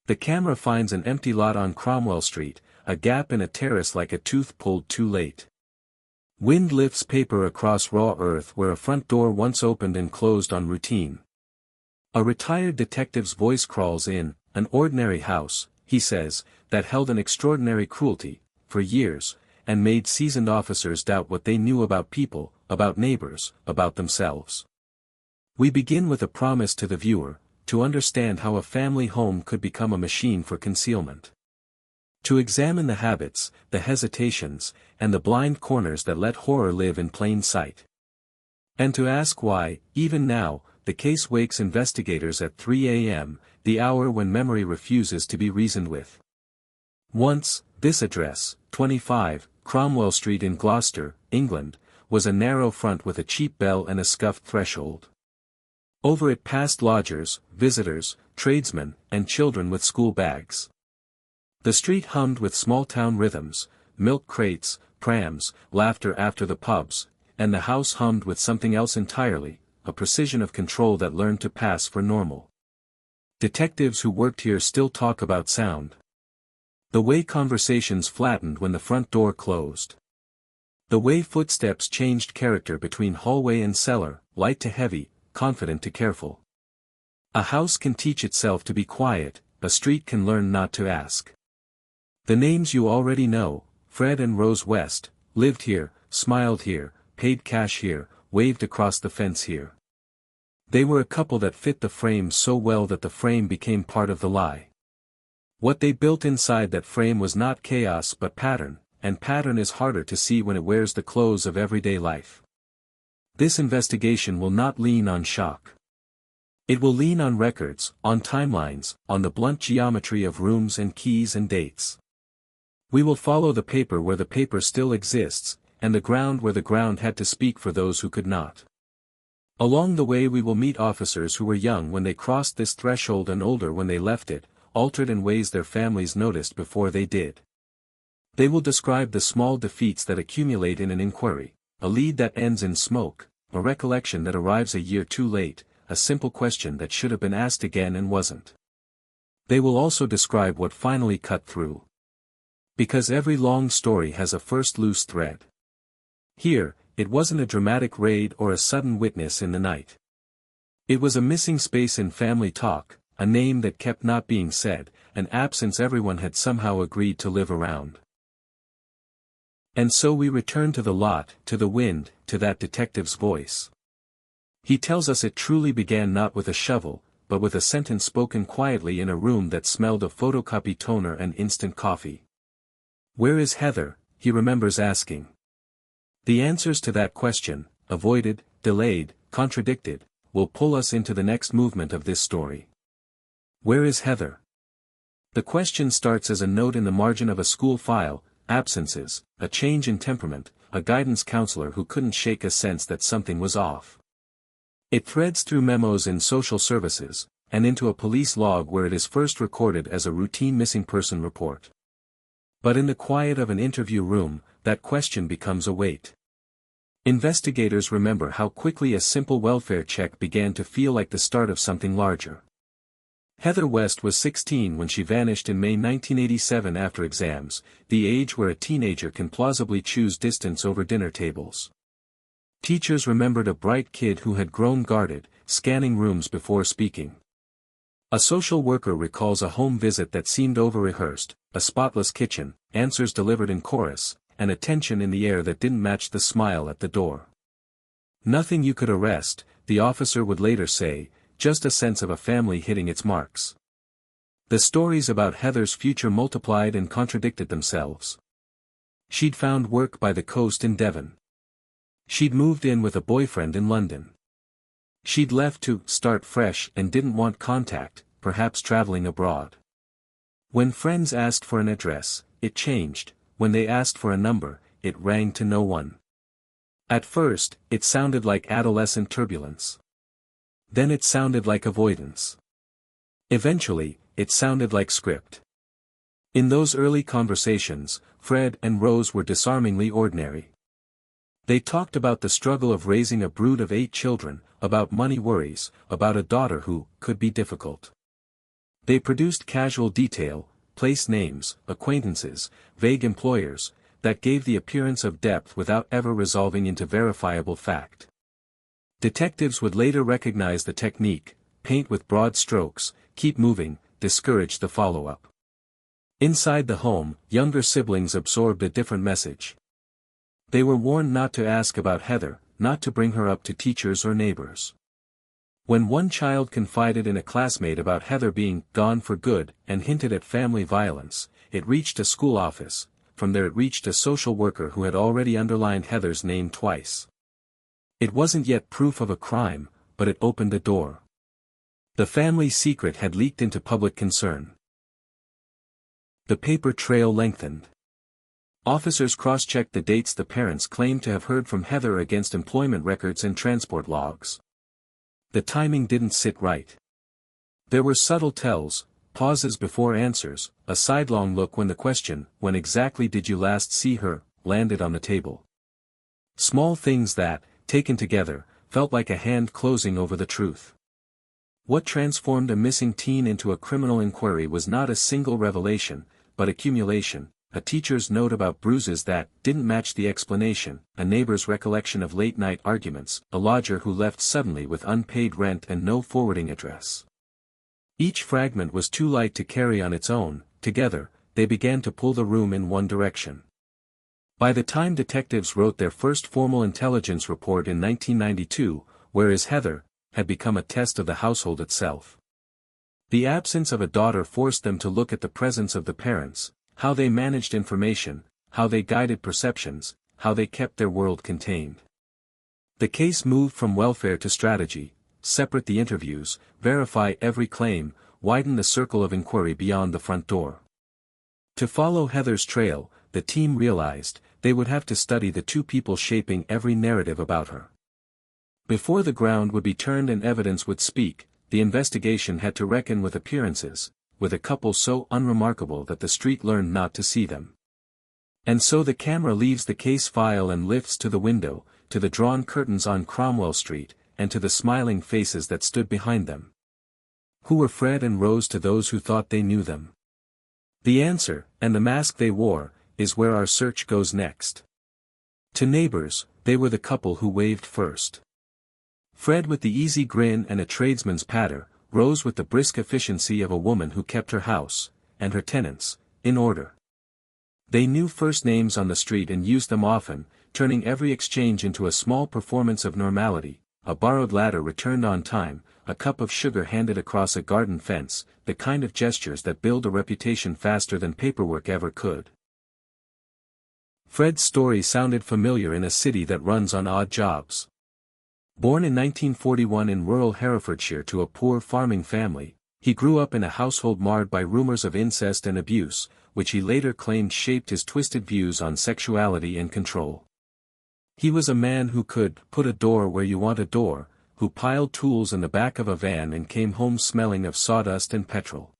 The camera finds an empty lot on Cromwell Street, a gap in a terrace like a tooth pulled too late. Wind lifts paper across raw earth where a front door once opened and closed on routine. A retired detective's voice crawls in, an ordinary house, he says, that held an extraordinary cruelty, for years, and made seasoned officers doubt what they knew about people, about neighbors, about themselves. We begin with a promise to the viewer, to understand how a family home could become a machine for concealment. To examine the habits, the hesitations, and the blind corners that let horror live in plain sight. And to ask why, even now, the case wakes investigators at 3 a.m., the hour when memory refuses to be reasoned with. Once, this address, 25, Cromwell Street in Gloucester, England, was a narrow front with a cheap bell and a scuffed threshold. Over it passed lodgers, visitors, tradesmen, and children with school bags. The street hummed with small-town rhythms, milk crates, prams, laughter after the pubs, and the house hummed with something else entirely, a precision of control that learned to pass for normal. Detectives who worked here still talk about sound. The way conversations flattened when the front door closed. The way footsteps changed character between hallway and cellar, light to heavy, confident to careful. A house can teach itself to be quiet, a street can learn not to ask. The names you already know, Fred and Rose West, lived here, smiled here, paid cash here, waved across the fence here. They were a couple that fit the frame so well that the frame became part of the lie. What they built inside that frame was not chaos but pattern, and pattern is harder to see when it wears the clothes of everyday life. This investigation will not lean on shock. It will lean on records, on timelines, on the blunt geometry of rooms and keys and dates. We will follow the paper where the paper still exists, and the ground where the ground had to speak for those who could not. Along the way we will meet officers who were young when they crossed this threshold and older when they left it, altered in ways their families noticed before they did. They will describe the small defeats that accumulate in an inquiry, a lead that ends in smoke, a recollection that arrives a year too late, a simple question that should have been asked again and wasn't. They will also describe what finally cut through. Because every long story has a first loose thread. Here, it wasn't a dramatic raid or a sudden witness in the night. It was a missing space in family talk, a name that kept not being said, an absence everyone had somehow agreed to live around. And so we return to the lot, to the wind, to that detective's voice. He tells us it truly began not with a shovel, but with a sentence spoken quietly in a room that smelled of photocopy toner and instant coffee. Where is Heather? He remembers asking. The answers to that question, avoided, delayed, contradicted, will pull us into the next movement of this story. Where is Heather? The question starts as a note in the margin of a school file, absences, a change in temperament, a guidance counselor who couldn't shake a sense that something was off. It threads through memos in social services, and into a police log where it is first recorded as a routine missing person report. But in the quiet of an interview room, that question becomes a weight. Investigators remember how quickly a simple welfare check began to feel like the start of something larger. Heather West was 16 when she vanished in May 1987 after exams, the age where a teenager can plausibly choose distance over dinner tables. Teachers remembered a bright kid who had grown guarded, scanning rooms before speaking. A social worker recalls a home visit that seemed over-rehearsed, a spotless kitchen, answers delivered in chorus, and a tension in the air that didn't match the smile at the door. Nothing you could arrest, the officer would later say, just a sense of a family hitting its marks. The stories about Heather's future multiplied and contradicted themselves. She'd found work by the coast in Devon. She'd moved in with a boyfriend in London. She'd left to start fresh and didn't want contact, perhaps traveling abroad. When friends asked for an address, it changed. When they asked for a number, it rang to no one. At first, it sounded like adolescent turbulence. Then it sounded like avoidance. Eventually, it sounded like script. In those early conversations, Fred and Rose were disarmingly ordinary. They talked about the struggle of raising a brood of 8 children, about money worries, about a daughter who could be difficult. They produced casual detail, place names, acquaintances, vague employers, that gave the appearance of depth without ever resolving into verifiable fact. Detectives would later recognize the technique: paint with broad strokes, keep moving, discourage the follow-up. Inside the home, younger siblings absorbed a different message. They were warned not to ask about Heather, not to bring her up to teachers or neighbors. When one child confided in a classmate about Heather being gone for good and hinted at family violence, it reached a school office. From there it reached a social worker who had already underlined Heather's name twice. It wasn't yet proof of a crime, but it opened a door. The family secret had leaked into public concern. The paper trail lengthened. Officers cross-checked the dates the parents claimed to have heard from Heather against employment records and transport logs. The timing didn't sit right. There were subtle tells, pauses before answers, a sidelong look when the question, "When exactly did you last see her?" landed on the table. Small things that, taken together, felt like a hand closing over the truth. What transformed a missing teen into a criminal inquiry was not a single revelation, but accumulation: a teacher's note about bruises that didn't match the explanation, a neighbor's recollection of late-night arguments, a lodger who left suddenly with unpaid rent and no forwarding address. Each fragment was too light to carry on its own. Together, they began to pull the room in one direction. By the time detectives wrote their first formal intelligence report in 1992, "Where is Heather?" had become a test of the household itself. The absence of a daughter forced them to look at the presence of the parents, how they managed information, how they guided perceptions, how they kept their world contained. The case moved from welfare to strategy: separate the interviews, verify every claim, widen the circle of inquiry beyond the front door. To follow Heather's trail, the team realized, they would have to study the two people shaping every narrative about her. Before the ground would be turned and evidence would speak, the investigation had to reckon with appearances, with a couple so unremarkable that the street learned not to see them. And so the camera leaves the case file and lifts to the window, to the drawn curtains on Cromwell Street, and to the smiling faces that stood behind them. Who were Fred and Rose to those who thought they knew them? The answer, and the mask they wore, is where our search goes next. To neighbors, they were the couple who waved first. Fred with the easy grin and a tradesman's patter, Rose with the brisk efficiency of a woman who kept her house, and her tenants, in order. They knew first names on the street and used them often, turning every exchange into a small performance of normality: a borrowed ladder returned on time, a cup of sugar handed across a garden fence, the kind of gestures that build a reputation faster than paperwork ever could. Fred's story sounded familiar in a city that runs on odd jobs. Born in 1941 in rural Herefordshire to a poor farming family, he grew up in a household marred by rumors of incest and abuse, which he later claimed shaped his twisted views on sexuality and control. He was a man who could put a door where you want a door, who piled tools in the back of a van and came home smelling of sawdust and petrol.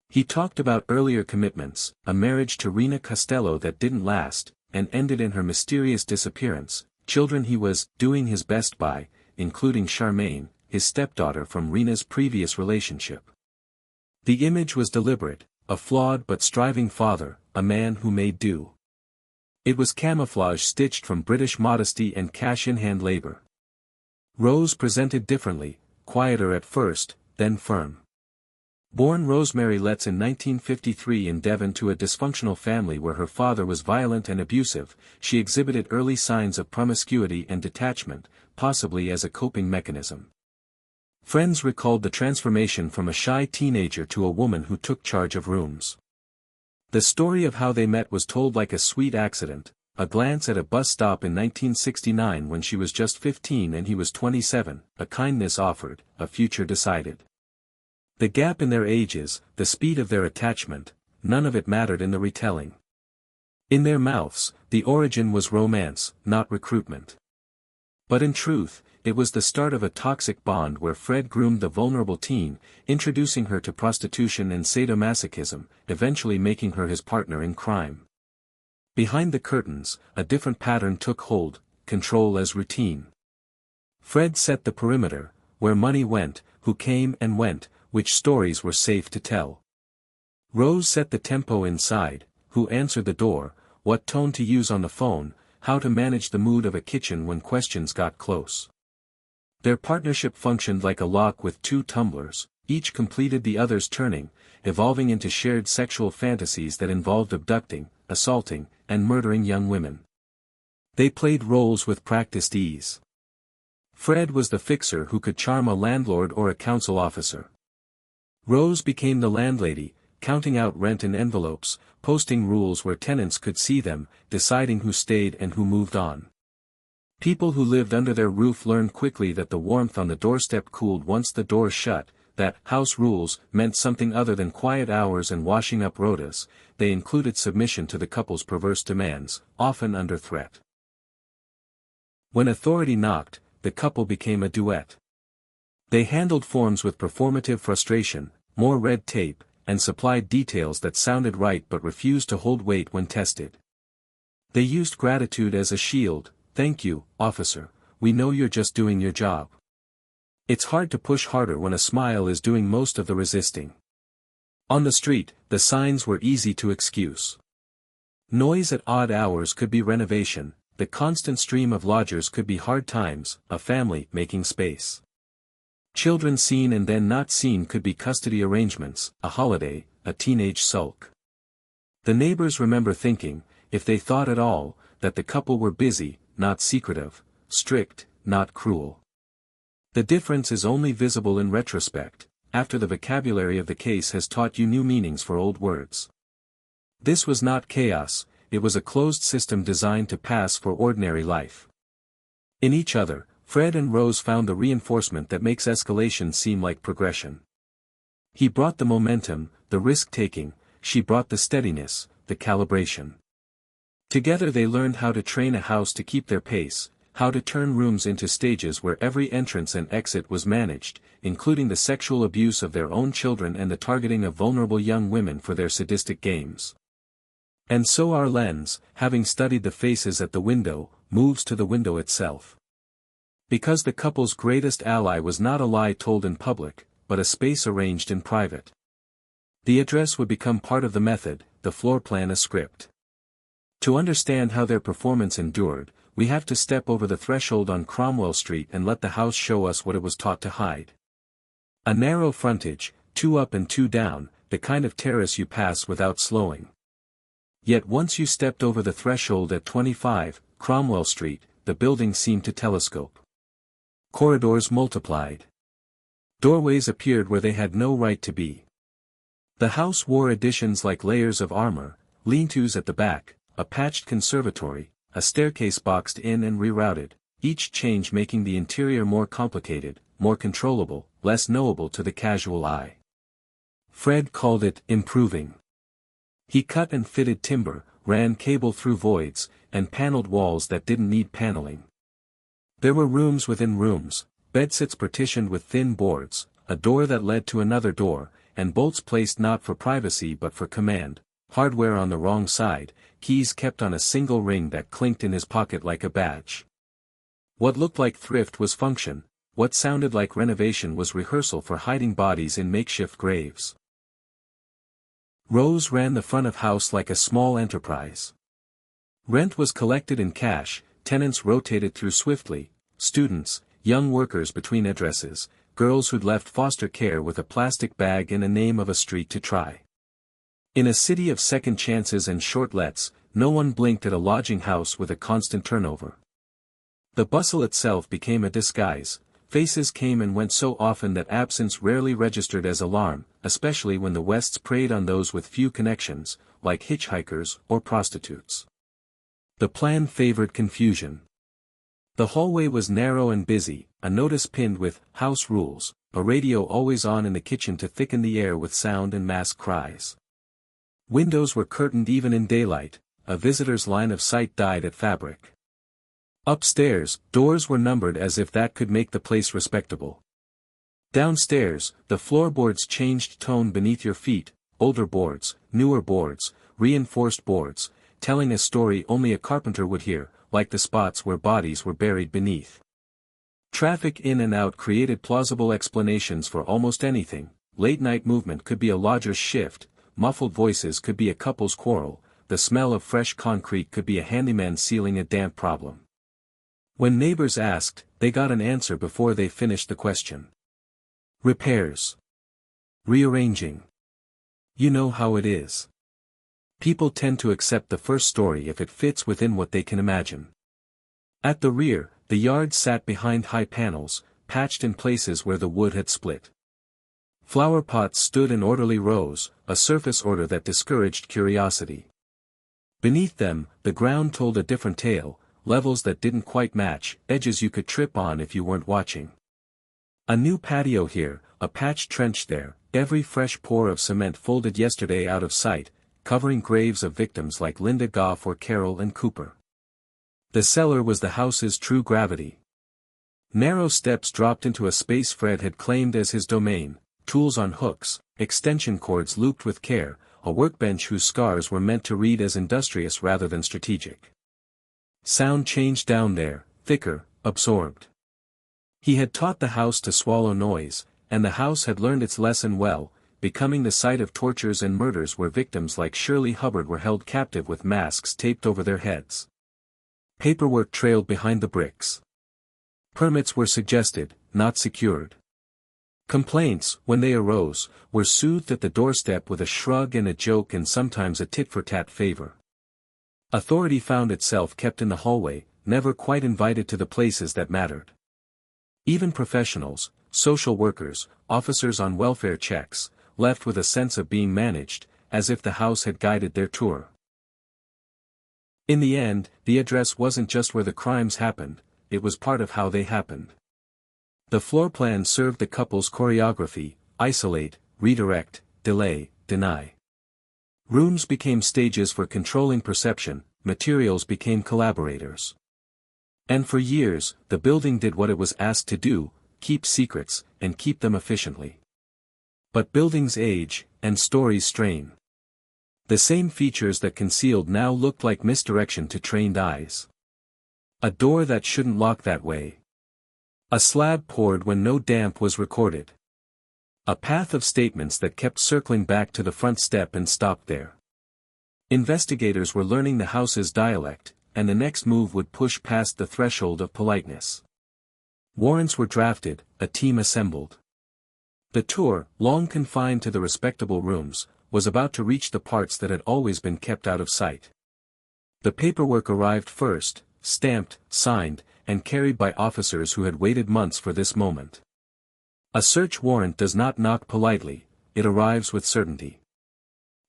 He talked about earlier commitments, a marriage to Rena Costello that didn't last, and ended in her mysterious disappearance, children he was doing his best by, including Charmaine, his stepdaughter from Rena's previous relationship. The image was deliberate: a flawed but striving father, a man who made do. It was camouflage stitched from British modesty and cash-in-hand labor. Rose presented differently, quieter at first, then firm. Born Rosemary Letts in 1953 in Devon to a dysfunctional family where her father was violent and abusive, she exhibited early signs of promiscuity and detachment, possibly as a coping mechanism. Friends recalled the transformation from a shy teenager to a woman who took charge of rooms. The story of how they met was told like a sweet accident: a glance at a bus stop in 1969 when she was just 15 and he was 27, a kindness offered, a future decided. The gap in their ages, the speed of their attachment, none of it mattered in the retelling. In their mouths, the origin was romance, not recruitment. But in truth, it was the start of a toxic bond where Fred groomed the vulnerable teen, introducing her to prostitution and sadomasochism, eventually making her his partner in crime. Behind the curtains, a different pattern took hold: control as routine. Fred set the perimeter: where money went, who came and went, which stories were safe to tell. Rose set the tempo inside, who answered the door, what tone to use on the phone, how to manage the mood of a kitchen when questions got close. Their partnership functioned like a lock with two tumblers, each completed the other's turning, evolving into shared sexual fantasies that involved abducting, assaulting, and murdering young women. They played roles with practiced ease. Fred was the fixer who could charm a landlord or a council officer. Rose became the landlady, counting out rent in envelopes, posting rules where tenants could see them, deciding who stayed and who moved on. People who lived under their roof learned quickly that the warmth on the doorstep cooled once the door shut, that house rules meant something other than quiet hours and washing up rotas. They included submission to the couple's perverse demands, often under threat. When authority knocked, the couple became a duet. They handled forms with performative frustration, more red tape, and supplied details that sounded right but refused to hold weight when tested. They used gratitude as a shield. Thank you, officer, we know you're just doing your job. It's hard to push harder when a smile is doing most of the resisting. On the street, the signs were easy to excuse. Noise at odd hours could be renovation, the constant stream of lodgers could be hard times, a family making space. Children seen and then not seen could be custody arrangements, a holiday, a teenage sulk. The neighbors remember thinking, if they thought at all, that the couple were busy, not secretive, strict, not cruel. The difference is only visible in retrospect, after the vocabulary of the case has taught you new meanings for old words. This was not chaos, it was a closed system designed to pass for ordinary life. In each other, Fred and Rose found the reinforcement that makes escalation seem like progression. He brought the momentum, the risk-taking, she brought the steadiness, the calibration. Together they learned how to train a house to keep their pace, how to turn rooms into stages where every entrance and exit was managed, including the sexual abuse of their own children and the targeting of vulnerable young women for their sadistic games. And so our lens, having studied the faces at the window, moves to the window itself. Because the couple's greatest ally was not a lie told in public, but a space arranged in private. The address would become part of the method, the floor plan a script. To understand how their performance endured, we have to step over the threshold on Cromwell Street and let the house show us what it was taught to hide. A narrow frontage, 2 up and 2 down, the kind of terrace you pass without slowing. Yet once you stepped over the threshold at 25, Cromwell Street, the building seemed to telescope. Corridors multiplied. Doorways appeared where they had no right to be. The house wore additions like layers of armor, lean-tos at the back, a patched conservatory, a staircase boxed in and rerouted, each change making the interior more complicated, more controllable, less knowable to the casual eye. Fred called it improving. He cut and fitted timber, ran cable through voids, and paneled walls that didn't need paneling. There were rooms within rooms, bedsits partitioned with thin boards, a door that led to another door, and bolts placed not for privacy but for command, hardware on the wrong side, keys kept on a single ring that clinked in his pocket like a badge. What looked like thrift was function, what sounded like renovation was rehearsal for hiding bodies in makeshift graves. Rose ran the front of house like a small enterprise. Rent was collected in cash, tenants rotated through swiftly, students, young workers between addresses, girls who'd left foster care with a plastic bag and a name of a street to try. In a city of second chances and short lets, no one blinked at a lodging house with a constant turnover. The bustle itself became a disguise, faces came and went so often that absence rarely registered as alarm, especially when the Wests preyed on those with few connections, like hitchhikers or prostitutes. The plan favored confusion. The hallway was narrow and busy, a notice pinned with house rules, a radio always on in the kitchen to thicken the air with sound and mask cries. Windows were curtained even in daylight, a visitor's line of sight died at fabric. Upstairs, doors were numbered as if that could make the place respectable. Downstairs, the floorboards changed tone beneath your feet, older boards, newer boards, reinforced boards, telling a story only a carpenter would hear, like the spots where bodies were buried beneath. Traffic in and out created plausible explanations for almost anything, late-night movement could be a lodger's shift, muffled voices could be a couple's quarrel, the smell of fresh concrete could be a handyman sealing a damp problem. When neighbors asked, they got an answer before they finished the question. Repairs. Rearranging. You know how it is. People tend to accept the first story if it fits within what they can imagine. At the rear, the yard sat behind high panels, patched in places where the wood had split. Flower pots stood in orderly rows, a surface order that discouraged curiosity. Beneath them, the ground told a different tale, levels that didn't quite match, edges you could trip on if you weren't watching. A new patio here, a patched trench there, every fresh pour of cement folded yesterday out of sight, covering graves of victims like Linda Goff or Carol and Cooper. The cellar was the house's true gravity. Narrow steps dropped into a space Fred had claimed as his domain, tools on hooks, extension cords looped with care, a workbench whose scars were meant to read as industrious rather than strategic. Sound changed down there, thicker, absorbed. He had taught the house to swallow noise, and the house had learned its lesson well, becoming the site of tortures and murders where victims like Shirley Hubbard were held captive with masks taped over their heads. Paperwork trailed behind the bricks. Permits were suggested, not secured. Complaints, when they arose, were soothed at the doorstep with a shrug and a joke and sometimes a tit-for-tat favor. Authority found itself kept in the hallway, never quite invited to the places that mattered. Even professionals, social workers, officers on welfare checks, left with a sense of being managed, as if the house had guided their tour. In the end, the address wasn't just where the crimes happened, it was part of how they happened. The floor plan served the couple's choreography: isolate, redirect, delay, deny. Rooms became stages for controlling perception, materials became collaborators. And for years, the building did what it was asked to do: keep secrets, and keep them efficiently. But buildings age, and stories strain. The same features that concealed now looked like misdirection to trained eyes. A door that shouldn't lock that way. A slab poured when no damp was recorded. A path of statements that kept circling back to the front step and stopped there. Investigators were learning the house's dialect, and the next move would push past the threshold of politeness. Warrants were drafted, a team assembled. The tour, long confined to the respectable rooms, was about to reach the parts that had always been kept out of sight. The paperwork arrived first, stamped, signed, and carried by officers who had waited months for this moment. A search warrant does not knock politely, it arrives with certainty.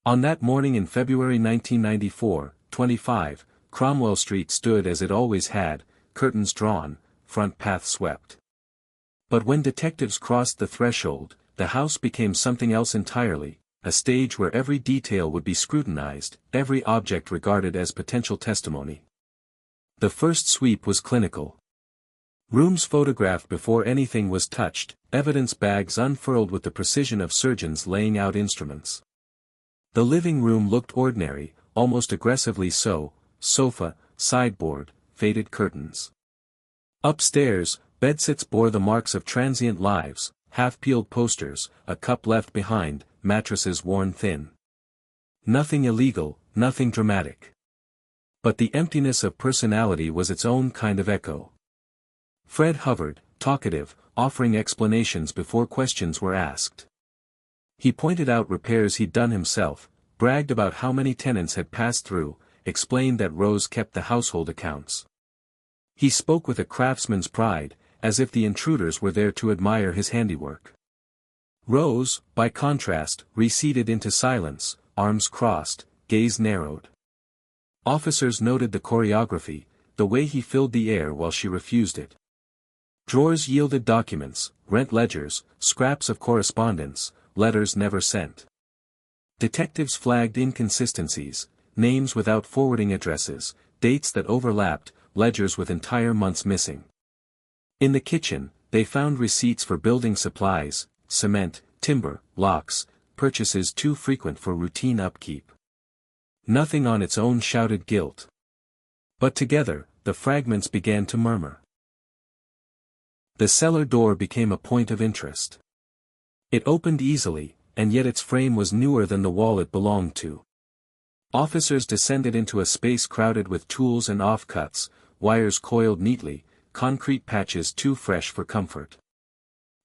On that morning in February 1994, 25, Cromwell Street stood as it always had, curtains drawn, front path swept. But when detectives crossed the threshold, the house became something else entirely, a stage where every detail would be scrutinized, every object regarded as potential testimony. The first sweep was clinical. Rooms photographed before anything was touched, evidence bags unfurled with the precision of surgeons laying out instruments. The living room looked ordinary, almost aggressively so: sofa, sideboard, faded curtains. Upstairs, bedsits bore the marks of transient lives, half-peeled posters, a cup left behind, mattresses worn thin. Nothing illegal, nothing dramatic. But the emptiness of personality was its own kind of echo. Fred hovered, talkative, offering explanations before questions were asked. He pointed out repairs he'd done himself, bragged about how many tenants had passed through, explained that Rose kept the household accounts. He spoke with a craftsman's pride, as if the intruders were there to admire his handiwork. Rose, by contrast, receded into silence, arms crossed, gaze narrowed. Officers noted the choreography, the way he filled the air while she refused it. Drawers yielded documents, rent ledgers, scraps of correspondence, letters never sent. Detectives flagged inconsistencies, names without forwarding addresses, dates that overlapped, ledgers with entire months missing. In the kitchen, they found receipts for building supplies, cement, timber, locks, purchases too frequent for routine upkeep. Nothing on its own shouted guilt. But together, the fragments began to murmur. The cellar door became a point of interest. It opened easily, and yet its frame was newer than the wall it belonged to. Officers descended into a space crowded with tools and offcuts, wires coiled neatly, concrete patches too fresh for comfort.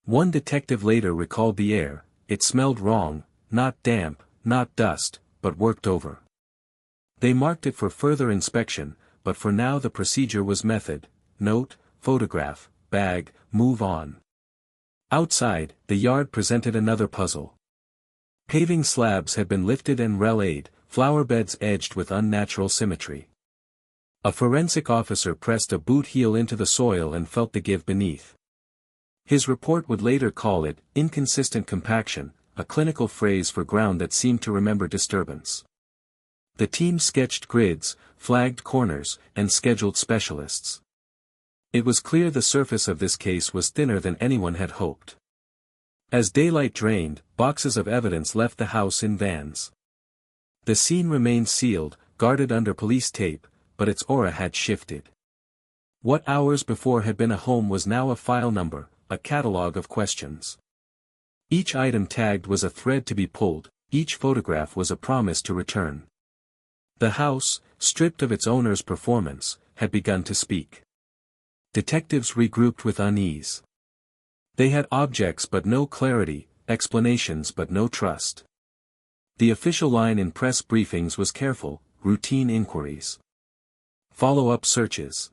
One detective later recalled the air. It smelled wrong, not damp, not dust, but worked over. They marked it for further inspection, but for now the procedure was method: note, photograph, bag, move on. Outside, the yard presented another puzzle. Paving slabs had been lifted and relayed, flower beds edged with unnatural symmetry. A forensic officer pressed a boot heel into the soil and felt the give beneath. His report would later call it inconsistent compaction, a clinical phrase for ground that seemed to remember disturbance. The team sketched grids, flagged corners, and scheduled specialists. It was clear the surface of this case was thinner than anyone had hoped. As daylight drained, boxes of evidence left the house in vans. The scene remained sealed, guarded under police tape, but its aura had shifted. What hours before had been a home was now a file number, a catalogue of questions. Each item tagged was a thread to be pulled, each photograph was a promise to return. The house, stripped of its owner's performance, had begun to speak. Detectives regrouped with unease. They had objects but no clarity, explanations but no trust. The official line in press briefings was careful, routine inquiries. Follow-up searches.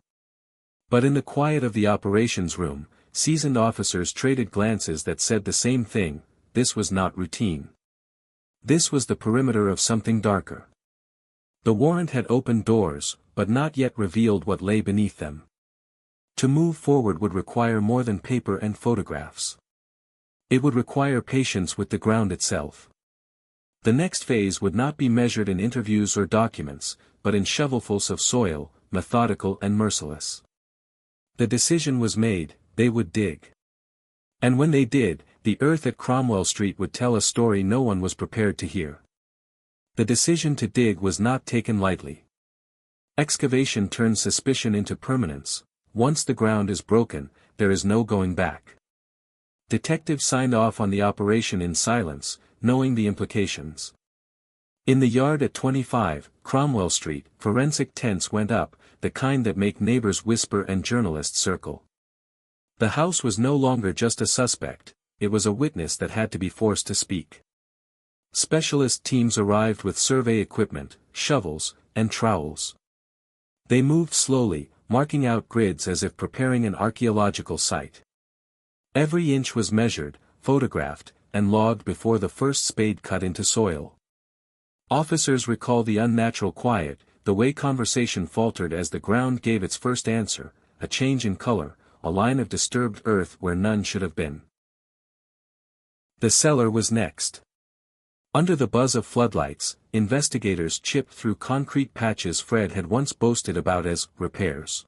But in the quiet of the operations room, seasoned officers traded glances that said the same thing: this was not routine. This was the perimeter of something darker. The warrant had opened doors, but not yet revealed what lay beneath them. To move forward would require more than paper and photographs. It would require patience with the ground itself. The next phase would not be measured in interviews or documents, but in shovelfuls of soil, methodical and merciless. The decision was made: they would dig. And when they did, the earth at Cromwell Street would tell a story no one was prepared to hear. The decision to dig was not taken lightly. Excavation turns suspicion into permanence. Once the ground is broken, there is no going back. Detectives signed off on the operation in silence, knowing the implications. In the yard at 25, Cromwell Street, forensic tents went up, the kind that make neighbors whisper and journalists circle. The house was no longer just a suspect, it was a witness that had to be forced to speak. Specialist teams arrived with survey equipment, shovels, and trowels. They moved slowly, marking out grids as if preparing an archaeological site. Every inch was measured, photographed, and logged before the first spade cut into soil. Officers recall the unnatural quiet, the way conversation faltered as the ground gave its first answer, a change in color, a line of disturbed earth where none should have been. The cellar was next. Under the buzz of floodlights, investigators chipped through concrete patches Fred had once boasted about as repairs.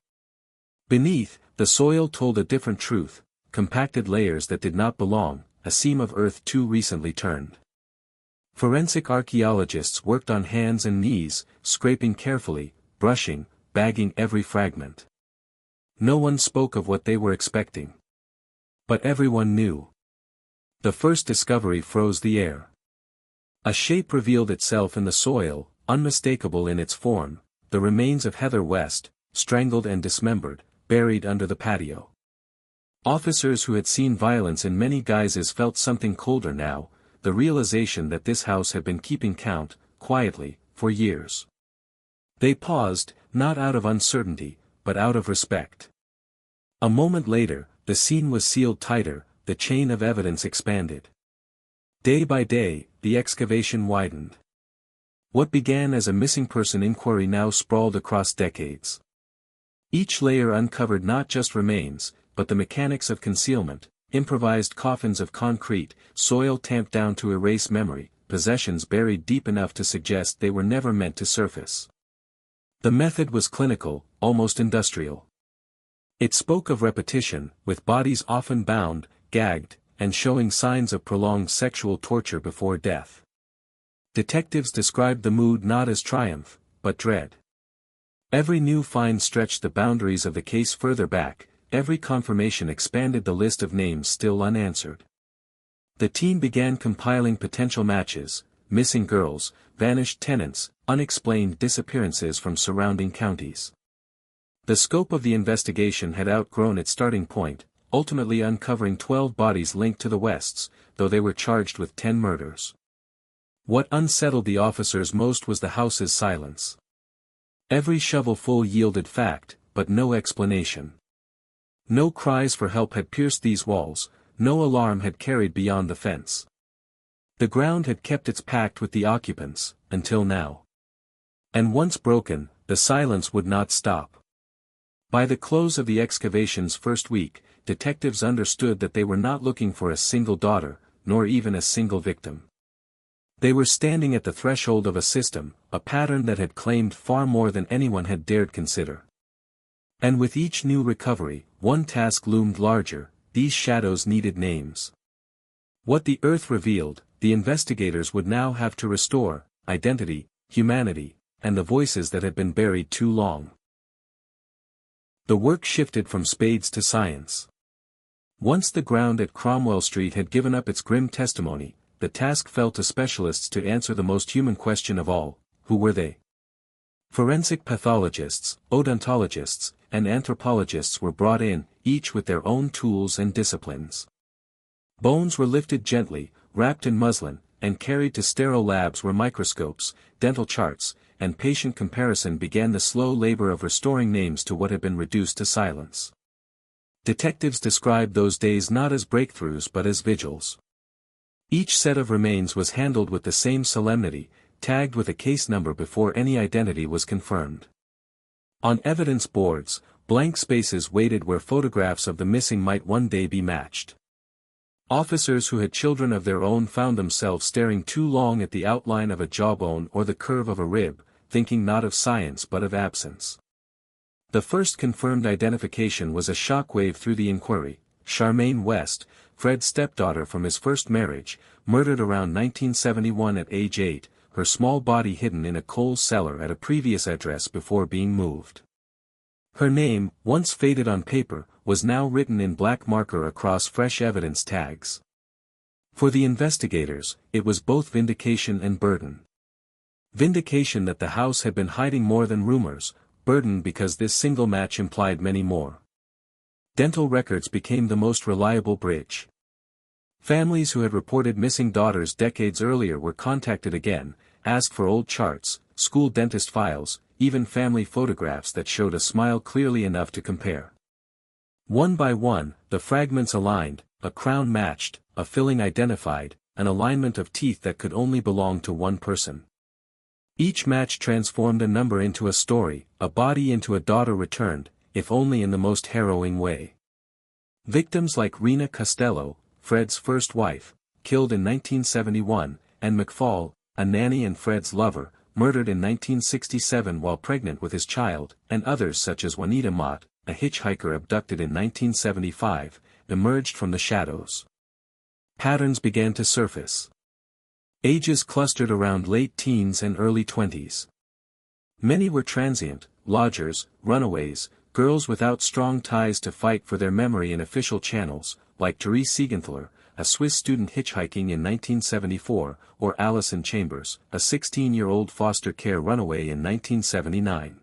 Beneath, the soil told a different truth: compacted layers that did not belong, a seam of earth too recently turned. Forensic archaeologists worked on hands and knees, scraping carefully, brushing, bagging every fragment. No one spoke of what they were expecting. But everyone knew. The first discovery froze the air. A shape revealed itself in the soil, unmistakable in its form: the remains of Heather West, strangled and dismembered, buried under the patio. Officers who had seen violence in many guises felt something colder now, the realization that this house had been keeping count, quietly, for years. They paused, not out of uncertainty, but out of respect. A moment later, the scene was sealed tighter, the chain of evidence expanded. Day by day, the excavation widened. What began as a missing person inquiry now sprawled across decades. Each layer uncovered not just remains, but the mechanics of concealment: improvised coffins of concrete, soil tamped down to erase memory, possessions buried deep enough to suggest they were never meant to surface. The method was clinical, almost industrial. It spoke of repetition, with bodies often bound, gagged, and showing signs of prolonged sexual torture before death. Detectives described the mood not as triumph, but dread. Every new find stretched the boundaries of the case further back, every confirmation expanded the list of names still unanswered. The team began compiling potential matches: missing girls, vanished tenants, unexplained disappearances from surrounding counties. The scope of the investigation had outgrown its starting point, ultimately uncovering 12 bodies linked to the Wests, though they were charged with 10 murders. What unsettled the officers most was the house's silence. Every shovelful yielded fact, but no explanation. No cries for help had pierced these walls, no alarm had carried beyond the fence. The ground had kept its pact with the occupants, until now. And once broken, the silence would not stop. By the close of the excavation's first week, detectives understood that they were not looking for a single daughter, nor even a single victim. They were standing at the threshold of a system, a pattern that had claimed far more than anyone had dared consider. And with each new recovery, one task loomed larger: these shadows needed names. What the earth revealed, the investigators would now have to restore: identity, humanity, and the voices that had been buried too long. The work shifted from spades to science. Once the ground at Cromwell Street had given up its grim testimony, the task fell to specialists to answer the most human question of all: who were they? Forensic pathologists, odontologists, and anthropologists were brought in, each with their own tools and disciplines. Bones were lifted gently, wrapped in muslin, and carried to sterile labs where microscopes, dental charts, and patient comparison began the slow labor of restoring names to what had been reduced to silence. Detectives described those days not as breakthroughs but as vigils. Each set of remains was handled with the same solemnity, tagged with a case number before any identity was confirmed. On evidence boards, blank spaces waited where photographs of the missing might one day be matched. Officers who had children of their own found themselves staring too long at the outline of a jawbone or the curve of a rib, thinking not of science but of absence. The first confirmed identification was a shockwave through the inquiry: Charmaine West, Fred's stepdaughter from his first marriage, murdered around 1971 at age 8, her small body hidden in a coal cellar at a previous address before being moved. Her name, once faded on paper, was now written in black marker across fresh evidence tags. For the investigators, it was both vindication and burden. Vindication that the house had been hiding more than rumors, burden because this single match implied many more. Dental records became the most reliable bridge. Families who had reported missing daughters decades earlier were contacted again, asked for old charts, school dentist files, even family photographs that showed a smile clearly enough to compare. One by one, the fragments aligned, a crown matched, a filling identified, an alignment of teeth that could only belong to one person. Each match transformed a number into a story, a body into a daughter returned, if only in the most harrowing way. Victims like Rena Costello, Fred's first wife, killed in 1971, and McFall, a nanny and Fred's lover, murdered in 1967 while pregnant with his child, and others such as Juanita Mott, a hitchhiker abducted in 1975, emerged from the shadows. Patterns began to surface. Ages clustered around late teens and early 20s. Many were transient, lodgers, runaways, girls without strong ties to fight for their memory in official channels, like Therese Siegenthaler, a Swiss student hitchhiking in 1974, or Allison Chambers, a 16-year-old foster care runaway in 1979.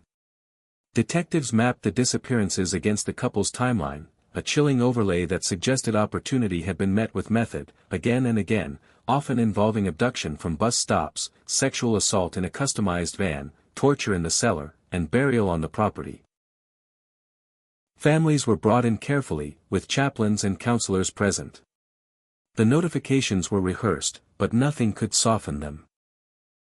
Detectives mapped the disappearances against the couple's timeline, a chilling overlay that suggested opportunity had been met with method, again and again, often involving abduction from bus stops, sexual assault in a customized van, torture in the cellar, and burial on the property. Families were brought in carefully, with chaplains and counselors present. The notifications were rehearsed, but nothing could soften them.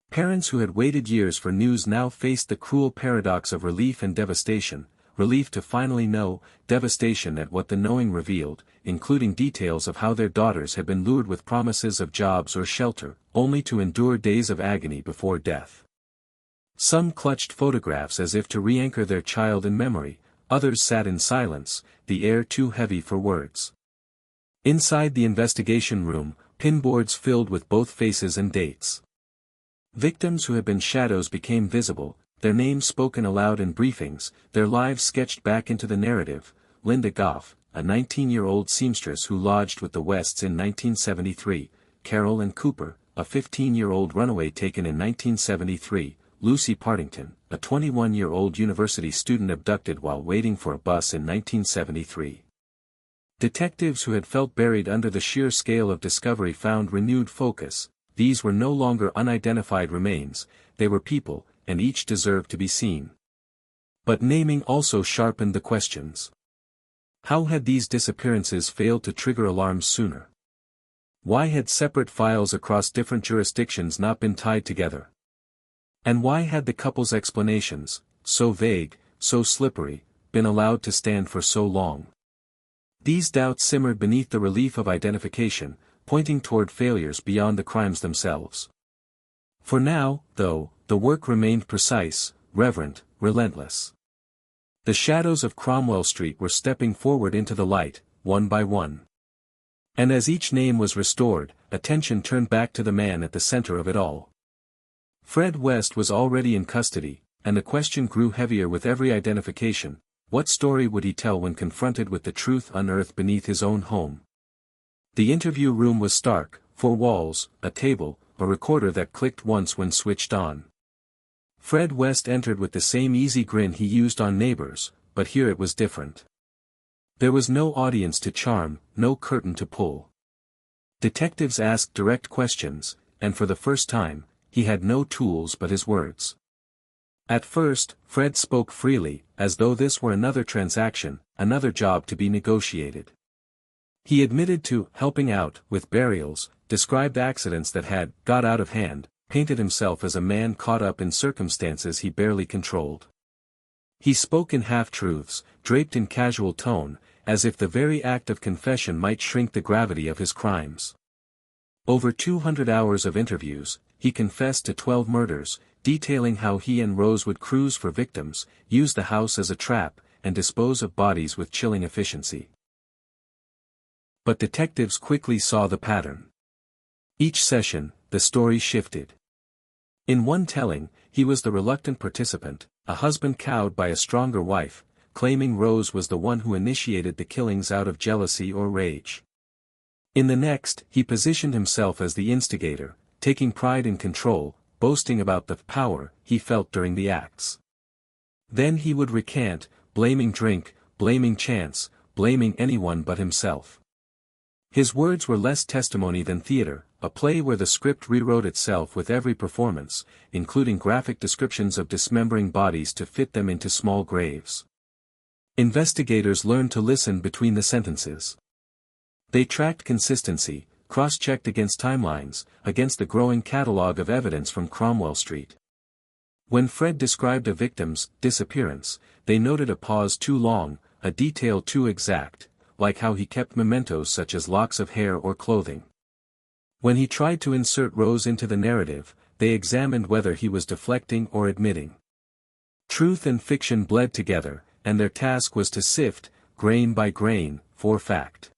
Parents who had waited years for news now faced the cruel paradox of relief and devastation: relief to finally know, devastation at what the knowing revealed, including details of how their daughters had been lured with promises of jobs or shelter, only to endure days of agony before death. Some clutched photographs as if to re-anchor their child in memory, others sat in silence, the air too heavy for words. Inside the investigation room, pinboards filled with both faces and dates. Victims who had been shadows became visible, their names spoken aloud in briefings, their lives sketched back into the narrative: Linda Goff, a 19-year-old seamstress who lodged with the Wests in 1973, Carol and Cooper, a 15-year-old runaway taken in 1973, Lucy Partington, a 21-year-old university student abducted while waiting for a bus in 1973. Detectives who had felt buried under the sheer scale of discovery found renewed focus. These were no longer unidentified remains, they were people, and each deserved to be seen. But naming also sharpened the questions. How had these disappearances failed to trigger alarms sooner? Why had separate files across different jurisdictions not been tied together? And why had the couple's explanations, so vague, so slippery, been allowed to stand for so long? These doubts simmered beneath the relief of identification, pointing toward failures beyond the crimes themselves. For now, though, the work remained precise, reverent, relentless. The shadows of Cromwell Street were stepping forward into the light, one by one. And as each name was restored, attention turned back to the man at the center of it all. Fred West was already in custody, and the question grew heavier with every identification: what story would he tell when confronted with the truth unearthed beneath his own home? The interview room was stark: 4 walls, a table, a recorder that clicked once when switched on. Fred West entered with the same easy grin he used on Neighbors, but here it was different. There was no audience to charm, no curtain to pull. Detectives asked direct questions, and for the first time, he had no tools but his words. At first, Fred spoke freely, as though this were another transaction, another job to be negotiated. He admitted to helping out with burials, described accidents that had got out of hand, painted himself as a man caught up in circumstances he barely controlled. He spoke in half-truths, draped in casual tone, as if the very act of confession might shrink the gravity of his crimes. Over 200 hours of interviews, he confessed to 12 murders, detailing how he and Rose would cruise for victims, use the house as a trap, and dispose of bodies with chilling efficiency. But detectives quickly saw the pattern. Each session, the story shifted. In one telling, he was the reluctant participant, a husband cowed by a stronger wife, claiming Rose was the one who initiated the killings out of jealousy or rage. In the next, he positioned himself as the instigator, taking pride in control, boasting about the power he felt during the acts. Then he would recant, blaming drink, blaming chance, blaming anyone but himself. His words were less testimony than theater, a play where the script rewrote itself with every performance, including graphic descriptions of dismembering bodies to fit them into small graves. Investigators learned to listen between the sentences. They tracked consistency, cross-checked against timelines, against the growing catalog of evidence from Cromwell Street. When Fred described a victim's disappearance, they noted a pause too long, a detail too exact, like how he kept mementos such as locks of hair or clothing. When he tried to insert Rose into the narrative, they examined whether he was deflecting or admitting. Truth and fiction bled together, and their task was to sift, grain by grain, for fact.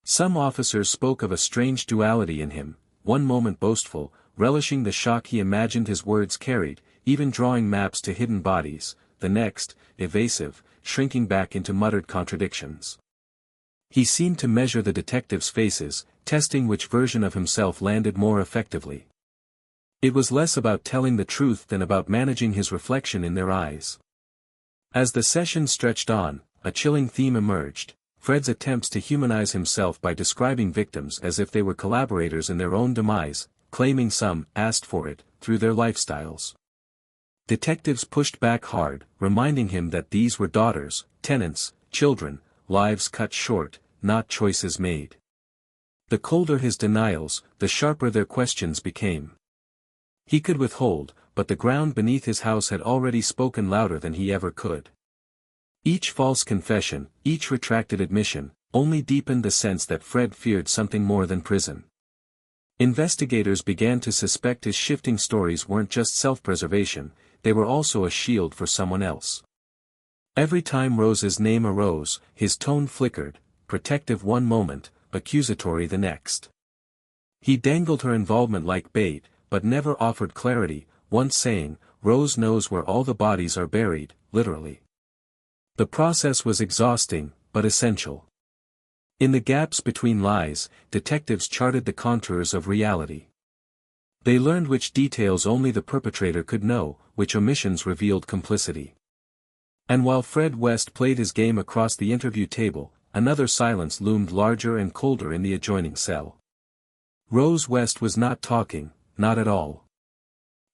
Some officers spoke of a strange duality in him, one moment boastful, relishing the shock he imagined his words carried, even drawing maps to hidden bodies, the next, evasive, shrinking back into muttered contradictions. He seemed to measure the detectives' faces, testing which version of himself landed more effectively. It was less about telling the truth than about managing his reflection in their eyes. As the session stretched on, a chilling theme emerged: Fred's attempts to humanize himself by describing victims as if they were collaborators in their own demise, claiming some asked for it, through their lifestyles. Detectives pushed back hard, reminding him that these were daughters, tenants, children, lives cut short, not choices made. The colder his denials, the sharper their questions became. He could withhold, but the ground beneath his house had already spoken louder than he ever could. Each false confession, each retracted admission, only deepened the sense that Fred feared something more than prison. Investigators began to suspect his shifting stories weren't just self-preservation, they were also a shield for someone else. Every time Rose's name arose, his tone flickered, protective one moment, accusatory the next. He dangled her involvement like bait, but never offered clarity, once saying, "Rose knows where all the bodies are buried," literally. The process was exhausting, but essential. In the gaps between lies, detectives charted the contours of reality. They learned which details only the perpetrator could know, which omissions revealed complicity. And while Fred West played his game across the interview table, another silence loomed larger and colder in the adjoining cell. Rose West was not talking, not at all.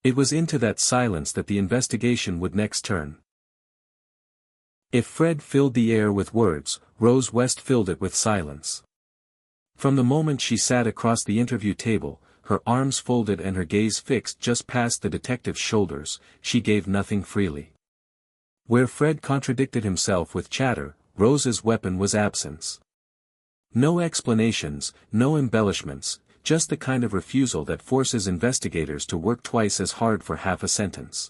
It was into that silence that the investigation would next turn. If Fred filled the air with words, Rose West filled it with silence. From the moment she sat across the interview table, her arms folded and her gaze fixed just past the detective's shoulders, she gave nothing freely. Where Fred contradicted himself with chatter, Rose's weapon was absence. No explanations, no embellishments, just the kind of refusal that forces investigators to work twice as hard for half a sentence.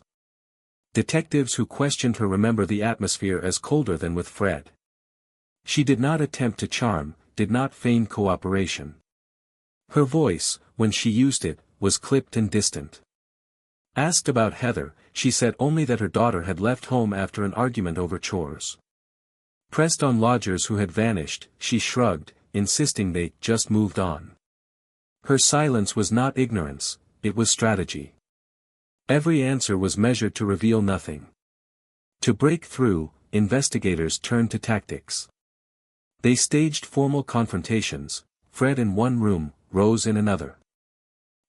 Detectives who questioned her remember the atmosphere as colder than with Fred. She did not attempt to charm, did not feign cooperation. Her voice, when she used it, was clipped and distant. Asked about Heather, she said only that her daughter had left home after an argument over chores. Pressed on lodgers who had vanished, she shrugged, insisting they just moved on. Her silence was not ignorance, it was strategy. Every answer was measured to reveal nothing. To break through, investigators turned to tactics. They staged formal confrontations, Fred in one room, Rose in another.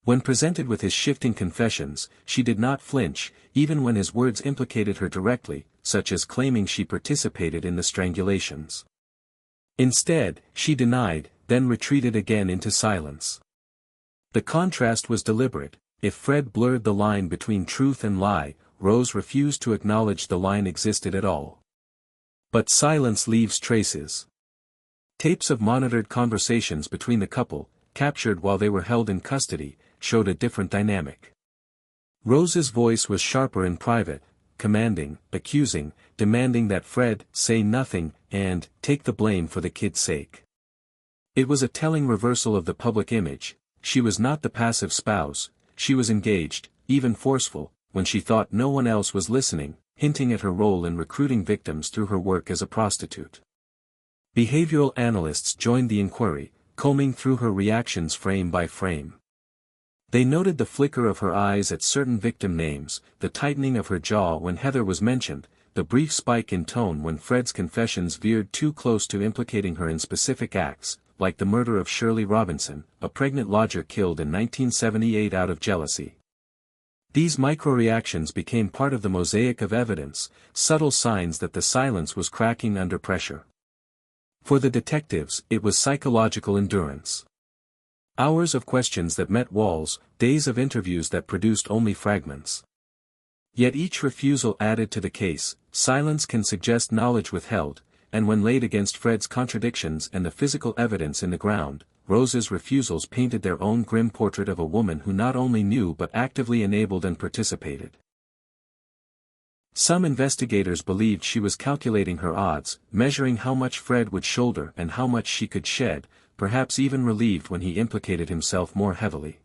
When presented with his shifting confessions, she did not flinch, even when his words implicated her directly, such as claiming she participated in the strangulations. Instead, she denied, then retreated again into silence. The contrast was deliberate. If Fred blurred the line between truth and lie, Rose refused to acknowledge the line existed at all. But silence leaves traces. Tapes of monitored conversations between the couple, captured while they were held in custody, showed a different dynamic. Rose's voice was sharper in private, commanding, accusing, demanding that Fred say nothing and take the blame for the kid's sake. It was a telling reversal of the public image. She was not the passive spouse, she was engaged, even forceful, when she thought no one else was listening, hinting at her role in recruiting victims through her work as a prostitute. Behavioral analysts joined the inquiry, combing through her reactions frame by frame. They noted the flicker of her eyes at certain victim names, the tightening of her jaw when Heather was mentioned, the brief spike in tone when Fred's confessions veered too close to implicating her in specific acts, like the murder of Shirley Robinson, a pregnant lodger killed in 1978 out of jealousy. These micro-reactions became part of the mosaic of evidence, subtle signs that the silence was cracking under pressure. For the detectives, it was psychological endurance. Hours of questions that met walls, days of interviews that produced only fragments. Yet each refusal added to the case. Silence can suggest knowledge withheld, and when laid against Fred's contradictions and the physical evidence in the ground, Rose's refusals painted their own grim portrait of a woman who not only knew but actively enabled and participated. Some investigators believed she was calculating her odds, measuring how much Fred would shoulder and how much she could shed, perhaps even relieved when he implicated himself more heavily.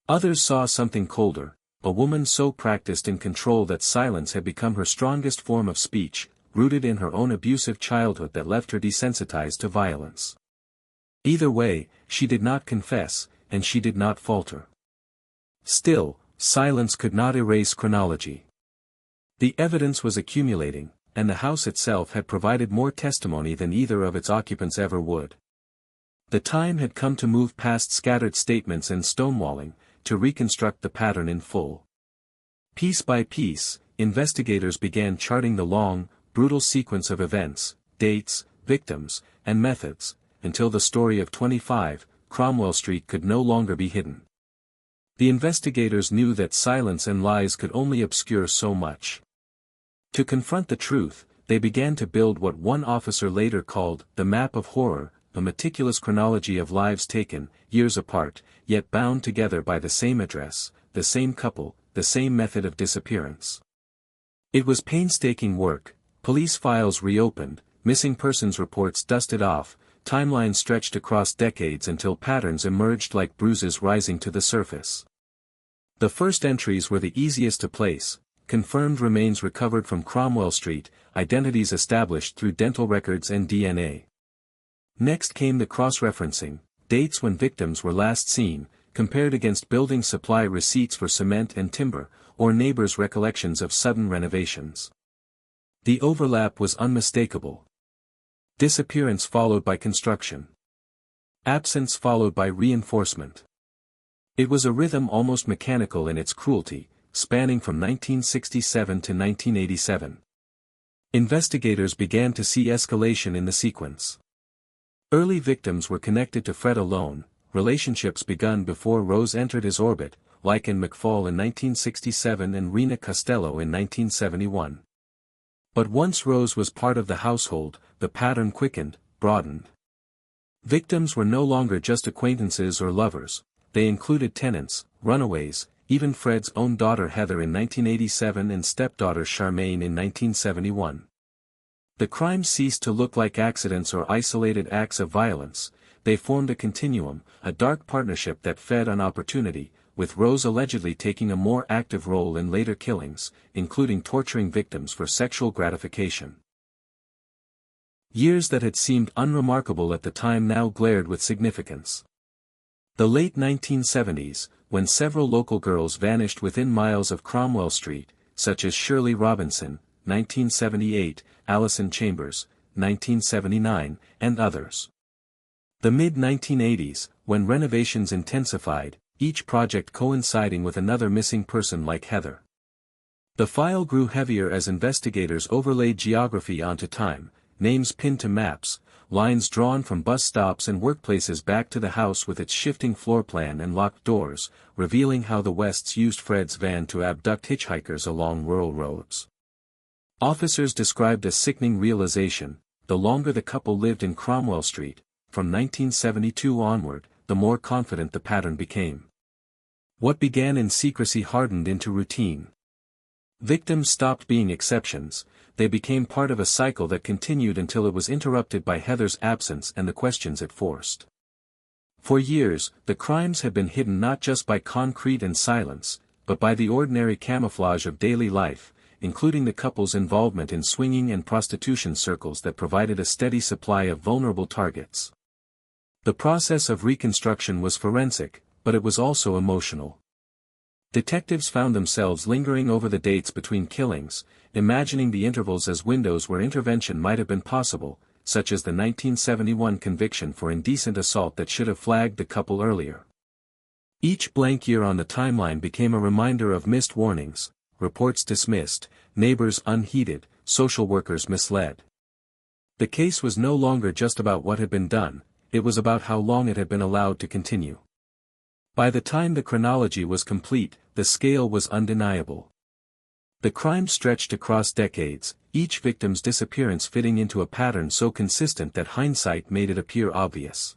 Others saw something colder, a woman so practiced in control that silence had become her strongest form of speech, rooted in her own abusive childhood that left her desensitized to violence. Either way, she did not confess, and she did not falter. Still, silence could not erase chronology. The evidence was accumulating, and the house itself had provided more testimony than either of its occupants ever would. The time had come to move past scattered statements and stonewalling, to reconstruct the pattern in full. Piece by piece, investigators began charting the long, brutal sequence of events, dates, victims, and methods, until the story of 25, Cromwell Street could no longer be hidden. The investigators knew that silence and lies could only obscure so much. To confront the truth, they began to build what one officer later called the map of horror, a meticulous chronology of lives taken, years apart, yet bound together by the same address, the same couple, the same method of disappearance. It was painstaking work, police files reopened, missing persons reports dusted off, timelines stretched across decades until patterns emerged like bruises rising to the surface. The first entries were the easiest to place, confirmed remains recovered from Cromwell Street, identities established through dental records and DNA. Next came the cross-referencing, dates when victims were last seen, compared against building supply receipts for cement and timber, or neighbors' recollections of sudden renovations. The overlap was unmistakable. Disappearance followed by construction. Absence followed by reinforcement. It was a rhythm almost mechanical in its cruelty, spanning from 1967 to 1987. Investigators began to see escalation in the sequence. Early victims were connected to Fred alone, relationships begun before Rose entered his orbit, like in McFall in 1967 and Rena Costello in 1971. But once Rose was part of the household, the pattern quickened, broadened. Victims were no longer just acquaintances or lovers, they included tenants, runaways, even Fred's own daughter Heather in 1987 and stepdaughter Charmaine in 1971. The crimes ceased to look like accidents or isolated acts of violence, they formed a continuum, a dark partnership that fed on opportunity, with Rose allegedly taking a more active role in later killings, including torturing victims for sexual gratification. Years that had seemed unremarkable at the time now glared with significance. The late 1970s, when several local girls vanished within miles of Cromwell Street, such as Shirley Robinson, 1978, Allison Chambers, 1979, and others. The mid-1980s, when renovations intensified, each project coinciding with another missing person like Heather. The file grew heavier as investigators overlaid geography onto time, names pinned to maps, lines drawn from bus stops and workplaces back to the house with its shifting floor plan and locked doors, revealing how the Wests used Fred's van to abduct hitchhikers along rural roads. Officers described a sickening realization: the longer the couple lived in Cromwell Street, from 1972 onward, the more confident the pattern became. What began in secrecy hardened into routine. Victims stopped being exceptions, they became part of a cycle that continued until it was interrupted by Heather's absence and the questions it forced. For years, the crimes had been hidden not just by concrete and silence, but by the ordinary camouflage of daily life, including the couple's involvement in swinging and prostitution circles that provided a steady supply of vulnerable targets. The process of reconstruction was forensic, but it was also emotional. Detectives found themselves lingering over the dates between killings, imagining the intervals as windows where intervention might have been possible, such as the 1971 conviction for indecent assault that should have flagged the couple earlier. Each blank year on the timeline became a reminder of missed warnings, reports dismissed, neighbors unheeded, social workers misled. The case was no longer just about what had been done, it was about how long it had been allowed to continue. By the time the chronology was complete, the scale was undeniable. The crime stretched across decades, each victim's disappearance fitting into a pattern so consistent that hindsight made it appear obvious.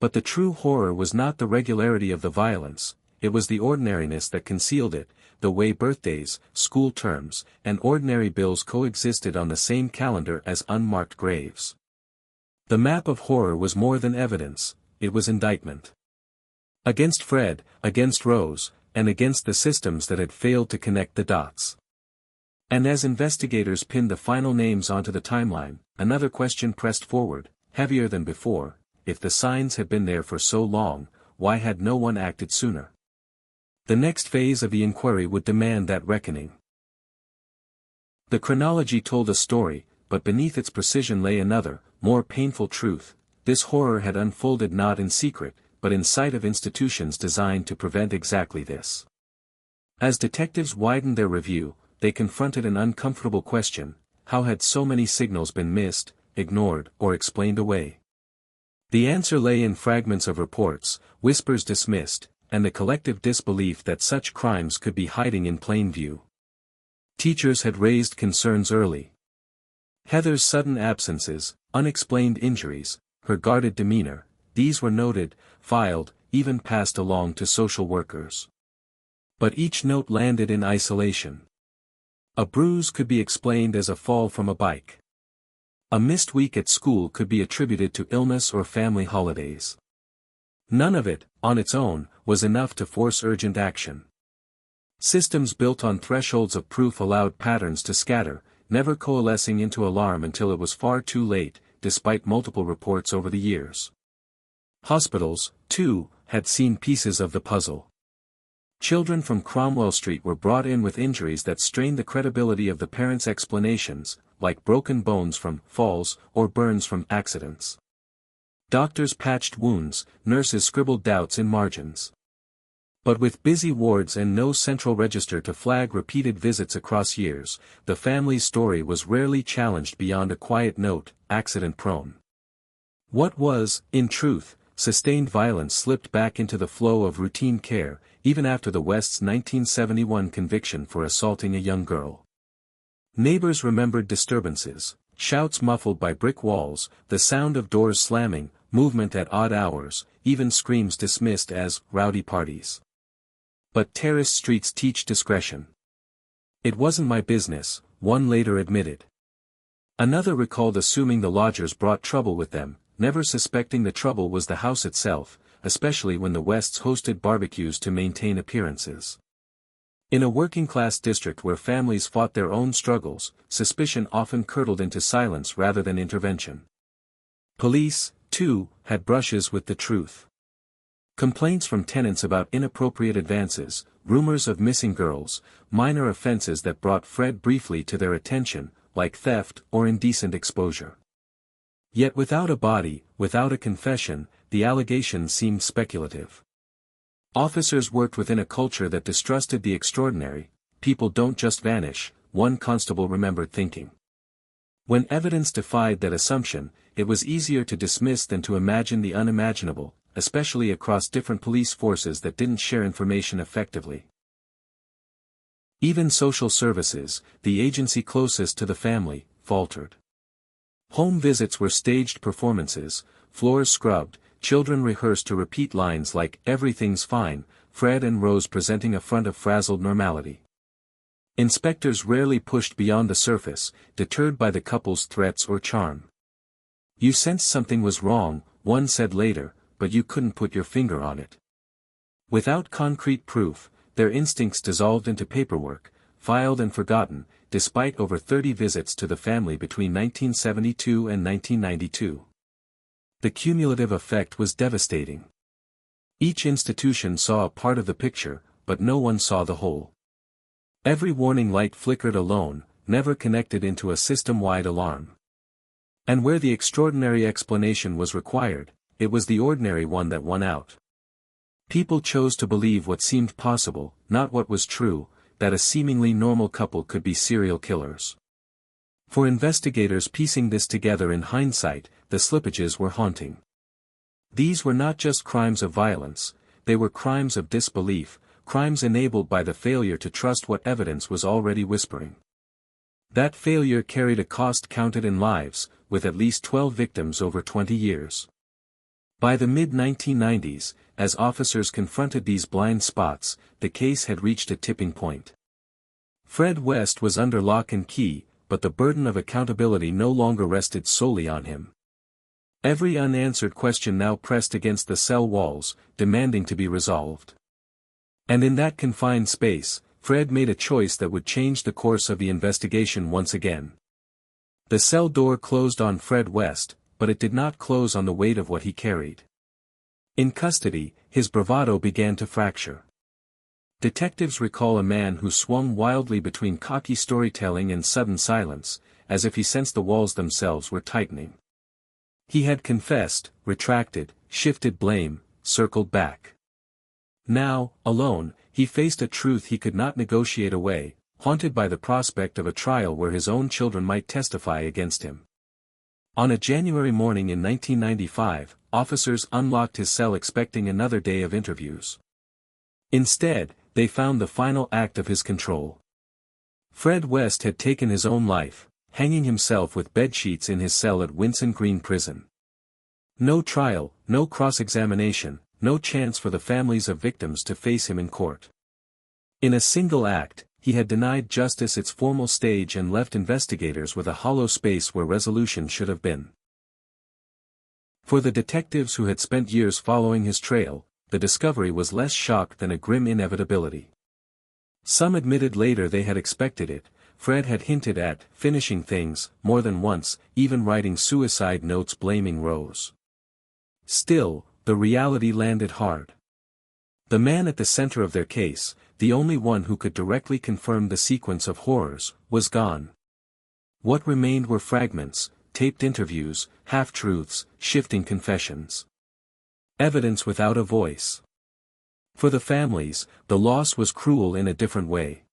But the true horror was not the regularity of the violence, it was the ordinariness that concealed it, the way birthdays, school terms, and ordinary bills coexisted on the same calendar as unmarked graves. The map of horror was more than evidence, it was indictment. Against Fred, against Rose, and against the systems that had failed to connect the dots. And as investigators pinned the final names onto the timeline, another question pressed forward, heavier than before: if the signs had been there for so long, why had no one acted sooner? The next phase of the inquiry would demand that reckoning. The chronology told a story, but beneath its precision lay another, more painful truth: this horror had unfolded not in secret, but in sight of institutions designed to prevent exactly this. As detectives widened their review, they confronted an uncomfortable question: how had so many signals been missed, ignored, or explained away? The answer lay in fragments of reports, whispers dismissed, and the collective disbelief that such crimes could be hiding in plain view. Teachers had raised concerns early. Heather's sudden absences, unexplained injuries, her guarded demeanor, these were noted, filed, even passed along to social workers. But each note landed in isolation. A bruise could be explained as a fall from a bike. A missed week at school could be attributed to illness or family holidays. None of it, on its own, was enough to force urgent action. Systems built on thresholds of proof allowed patterns to scatter, never coalescing into alarm until it was far too late, despite multiple reports over the years. Hospitals, too, had seen pieces of the puzzle. Children from Cromwell Street were brought in with injuries that strained the credibility of the parents' explanations, like broken bones from falls or burns from accidents. Doctors patched wounds, nurses scribbled doubts in margins. But with busy wards and no central register to flag repeated visits across years, the family's story was rarely challenged beyond a quiet note, accident-prone. What was, in truth, sustained violence slipped back into the flow of routine care, even after the West's 1971 conviction for assaulting a young girl. Neighbors remembered disturbances, shouts muffled by brick walls, the sound of doors slamming, movement at odd hours, even screams dismissed as rowdy parties. But terrace streets teach discretion. It wasn't my business, one later admitted. Another recalled assuming the lodgers brought trouble with them, never suspecting the trouble was the house itself, especially when the Wests hosted barbecues to maintain appearances. In a working-class district where families fought their own struggles, suspicion often curdled into silence rather than intervention. Police, too, had brushes with the truth. Complaints from tenants about inappropriate advances, rumors of missing girls, minor offenses that brought Fred briefly to their attention, like theft or indecent exposure. Yet without a body, without a confession, the allegations seemed speculative. Officers worked within a culture that distrusted the extraordinary. People don't just vanish, one constable remembered thinking. When evidence defied that assumption, it was easier to dismiss than to imagine the unimaginable, especially across different police forces that didn't share information effectively. Even social services, the agency closest to the family, faltered. Home visits were staged performances, floors scrubbed, children rehearsed to repeat lines like "everything's fine," Fred and Rose presenting a front of frazzled normality. Inspectors rarely pushed beyond the surface, deterred by the couple's threats or charm. "You sensed something was wrong," one said later, "but you couldn't put your finger on it." Without concrete proof, their instincts dissolved into paperwork, filed and forgotten, despite over 30 visits to the family between 1972 and 1992. The cumulative effect was devastating. Each institution saw a part of the picture, but no one saw the whole. Every warning light flickered alone, never connected into a system-wide alarm. And where the extraordinary explanation was required, it was the ordinary one that won out. People chose to believe what seemed possible, not what was true, that a seemingly normal couple could be serial killers. For investigators piecing this together in hindsight, the slippages were haunting. These were not just crimes of violence, they were crimes of disbelief, crimes enabled by the failure to trust what evidence was already whispering. That failure carried a cost counted in lives, with at least 12 victims over 20 years. By the mid-1990s, as officers confronted these blind spots, the case had reached a tipping point. Fred West was under lock and key, but the burden of accountability no longer rested solely on him. Every unanswered question now pressed against the cell walls, demanding to be resolved. And in that confined space, Fred made a choice that would change the course of the investigation once again. The cell door closed on Fred West, but it did not close on the weight of what he carried. In custody, his bravado began to fracture. Detectives recall a man who swung wildly between cocky storytelling and sudden silence, as if he sensed the walls themselves were tightening. He had confessed, retracted, shifted blame, circled back. Now, alone, he faced a truth he could not negotiate away, haunted by the prospect of a trial where his own children might testify against him. On a January morning in 1995, officers unlocked his cell expecting another day of interviews. Instead, they found the final act of his control. Fred West had taken his own life, hanging himself with bedsheets in his cell at Winson Green Prison. No trial, no cross-examination, no chance for the families of victims to face him in court. In a single act, he had denied justice its formal stage and left investigators with a hollow space where resolution should have been. For the detectives who had spent years following his trail, the discovery was less shock than a grim inevitability. Some admitted later they had expected it. Fred had hinted at finishing things more than once, even writing suicide notes blaming Rose. Still, the reality landed hard. The man at the center of their case, the only one who could directly confirm the sequence of horrors, was gone. What remained were fragments, taped interviews, half-truths, shifting confessions. Evidence without a voice. For the families, the loss was cruel in a different way.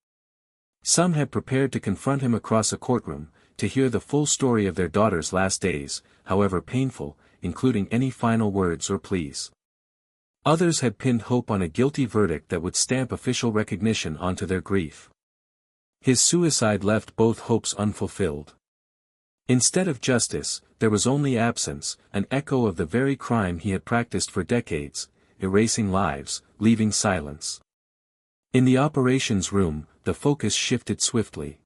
Some had prepared to confront him across a courtroom, to hear the full story of their daughter's last days, however painful, including any final words or pleas. Others had pinned hope on a guilty verdict that would stamp official recognition onto their grief. His suicide left both hopes unfulfilled. Instead of justice, there was only absence, an echo of the very crime he had practiced for decades, erasing lives, leaving silence. In the operations room, the focus shifted swiftly.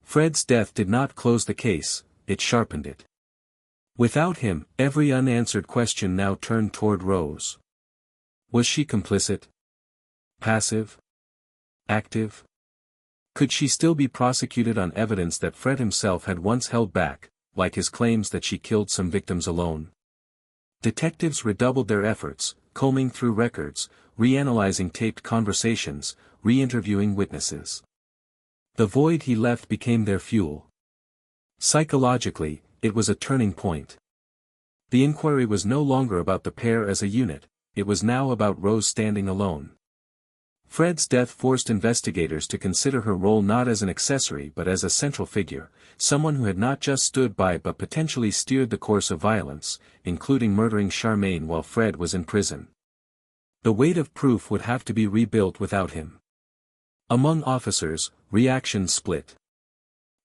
Fred's death did not close the case, it sharpened it. Without him, every unanswered question now turned toward Rose. Was she complicit? Passive? Active? Could she still be prosecuted on evidence that Fred himself had once held back, like his claims that she killed some victims alone? Detectives redoubled their efforts, combing through records, reanalyzing taped conversations, re-interviewing witnesses. The void he left became their fuel. Psychologically, it was a turning point. The inquiry was no longer about the pair as a unit, it was now about Rose standing alone. Fred's death forced investigators to consider her role not as an accessory but as a central figure, someone who had not just stood by but potentially steered the course of violence, including murdering Charmaine while Fred was in prison. The weight of proof would have to be rebuilt without him. Among officers, reactions split.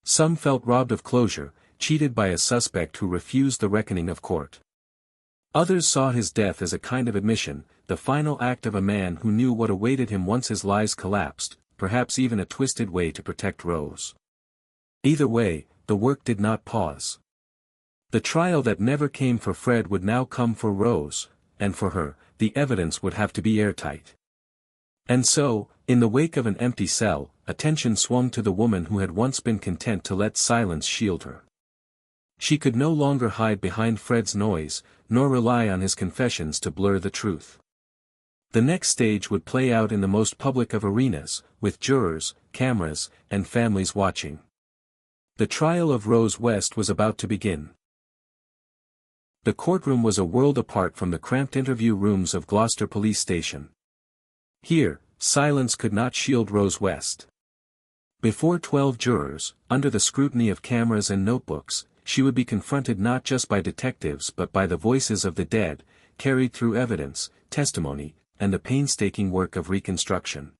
Some felt robbed of closure, cheated by a suspect who refused the reckoning of court. Others saw his death as a kind of admission, the final act of a man who knew what awaited him once his lies collapsed, perhaps even a twisted way to protect Rose. Either way, the work did not pause. The trial that never came for Fred would now come for Rose, and for her, the evidence would have to be airtight. And so, in the wake of an empty cell, attention swung to the woman who had once been content to let silence shield her. She could no longer hide behind Fred's noise, nor rely on his confessions to blur the truth. The next stage would play out in the most public of arenas, with jurors, cameras, and families watching. The trial of Rose West was about to begin. The courtroom was a world apart from the cramped interview rooms of Gloucester Police Station. Here, silence could not shield Rose West. Before 12 jurors, under the scrutiny of cameras and notebooks, she would be confronted not just by detectives but by the voices of the dead, carried through evidence, testimony, and the painstaking work of reconstruction.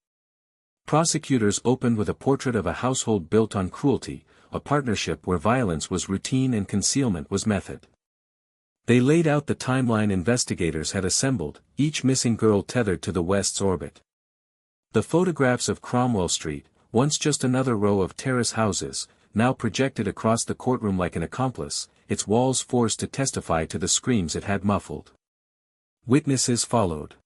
Prosecutors opened with a portrait of a household built on cruelty, a partnership where violence was routine and concealment was method. They laid out the timeline investigators had assembled, each missing girl tethered to the West's orbit. The photographs of Cromwell Street, once just another row of terrace houses, now projected across the courtroom like an accomplice, its walls forced to testify to the screams it had muffled. Witnesses followed.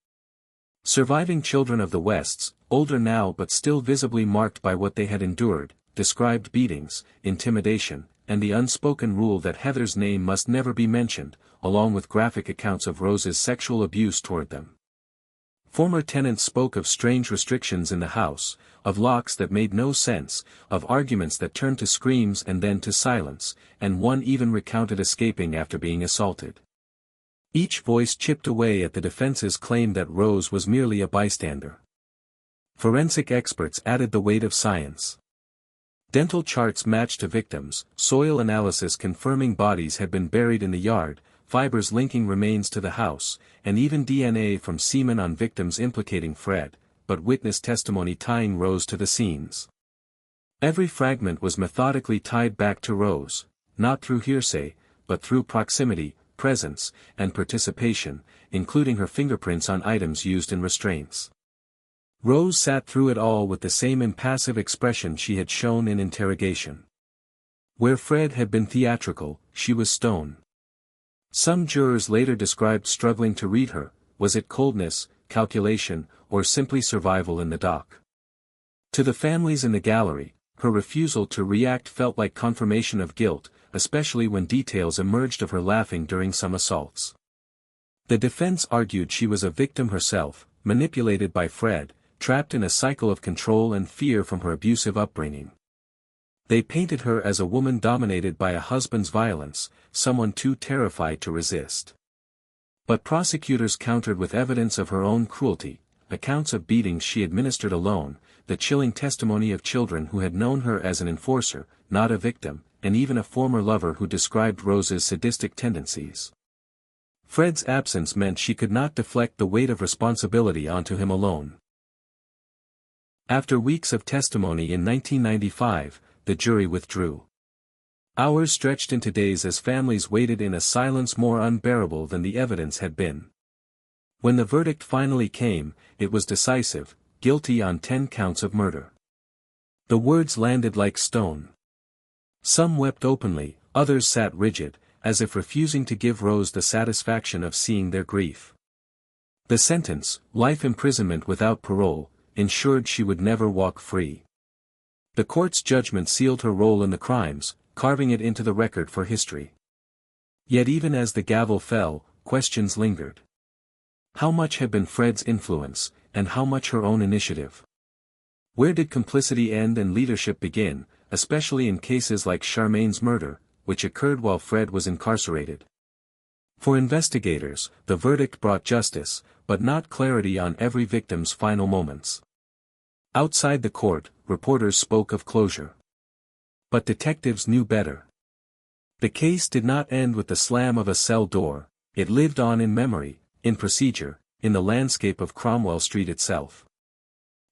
Surviving children of the Wests, older now but still visibly marked by what they had endured, described beatings, intimidation, and the unspoken rule that Heather's name must never be mentioned, along with graphic accounts of Rose's sexual abuse toward them. Former tenants spoke of strange restrictions in the house, of locks that made no sense, of arguments that turned to screams and then to silence, and one even recounted escaping after being assaulted. Each voice chipped away at the defense's claim that Rose was merely a bystander. Forensic experts added the weight of science. Dental charts matched to victims, soil analysis confirming bodies had been buried in the yard, fibers linking remains to the house, and even DNA from semen on victims implicating Fred, but witness testimony tying Rose to the scenes. Every fragment was methodically tied back to Rose, not through hearsay, but through proximity, presence, and participation, including her fingerprints on items used in restraints. Rose sat through it all with the same impassive expression she had shown in interrogation. Where Fred had been theatrical, she was stone. Some jurors later described struggling to read her, was it coldness, calculation, or simply survival in the dock? To the families in the gallery, her refusal to react felt like confirmation of guilt, especially when details emerged of her laughing during some assaults. The defense argued she was a victim herself, manipulated by Fred, trapped in a cycle of control and fear from her abusive upbringing. They painted her as a woman dominated by a husband's violence, someone too terrified to resist. But prosecutors countered with evidence of her own cruelty, accounts of beatings she administered alone, the chilling testimony of children who had known her as an enforcer, not a victim, and even a former lover who described Rose's sadistic tendencies. Fred's absence meant she could not deflect the weight of responsibility onto him alone. After weeks of testimony in 1995, the jury withdrew. Hours stretched into days as families waited in a silence more unbearable than the evidence had been. When the verdict finally came, it was decisive, guilty on 10 counts of murder. The words landed like stone. Some wept openly, others sat rigid, as if refusing to give Rose the satisfaction of seeing their grief. The sentence, life imprisonment without parole, ensured she would never walk free. The court's judgment sealed her role in the crimes, carving it into the record for history. Yet even as the gavel fell, questions lingered. How much had been Fred's influence, and how much her own initiative? Where did complicity end and leadership begin, especially in cases like Charmaine's murder, which occurred while Fred was incarcerated? For investigators, the verdict brought justice, but not clarity on every victim's final moments. Outside the court, reporters spoke of closure. But detectives knew better. The case did not end with the slam of a cell door, it lived on in memory, in procedure, in the landscape of Cromwell Street itself.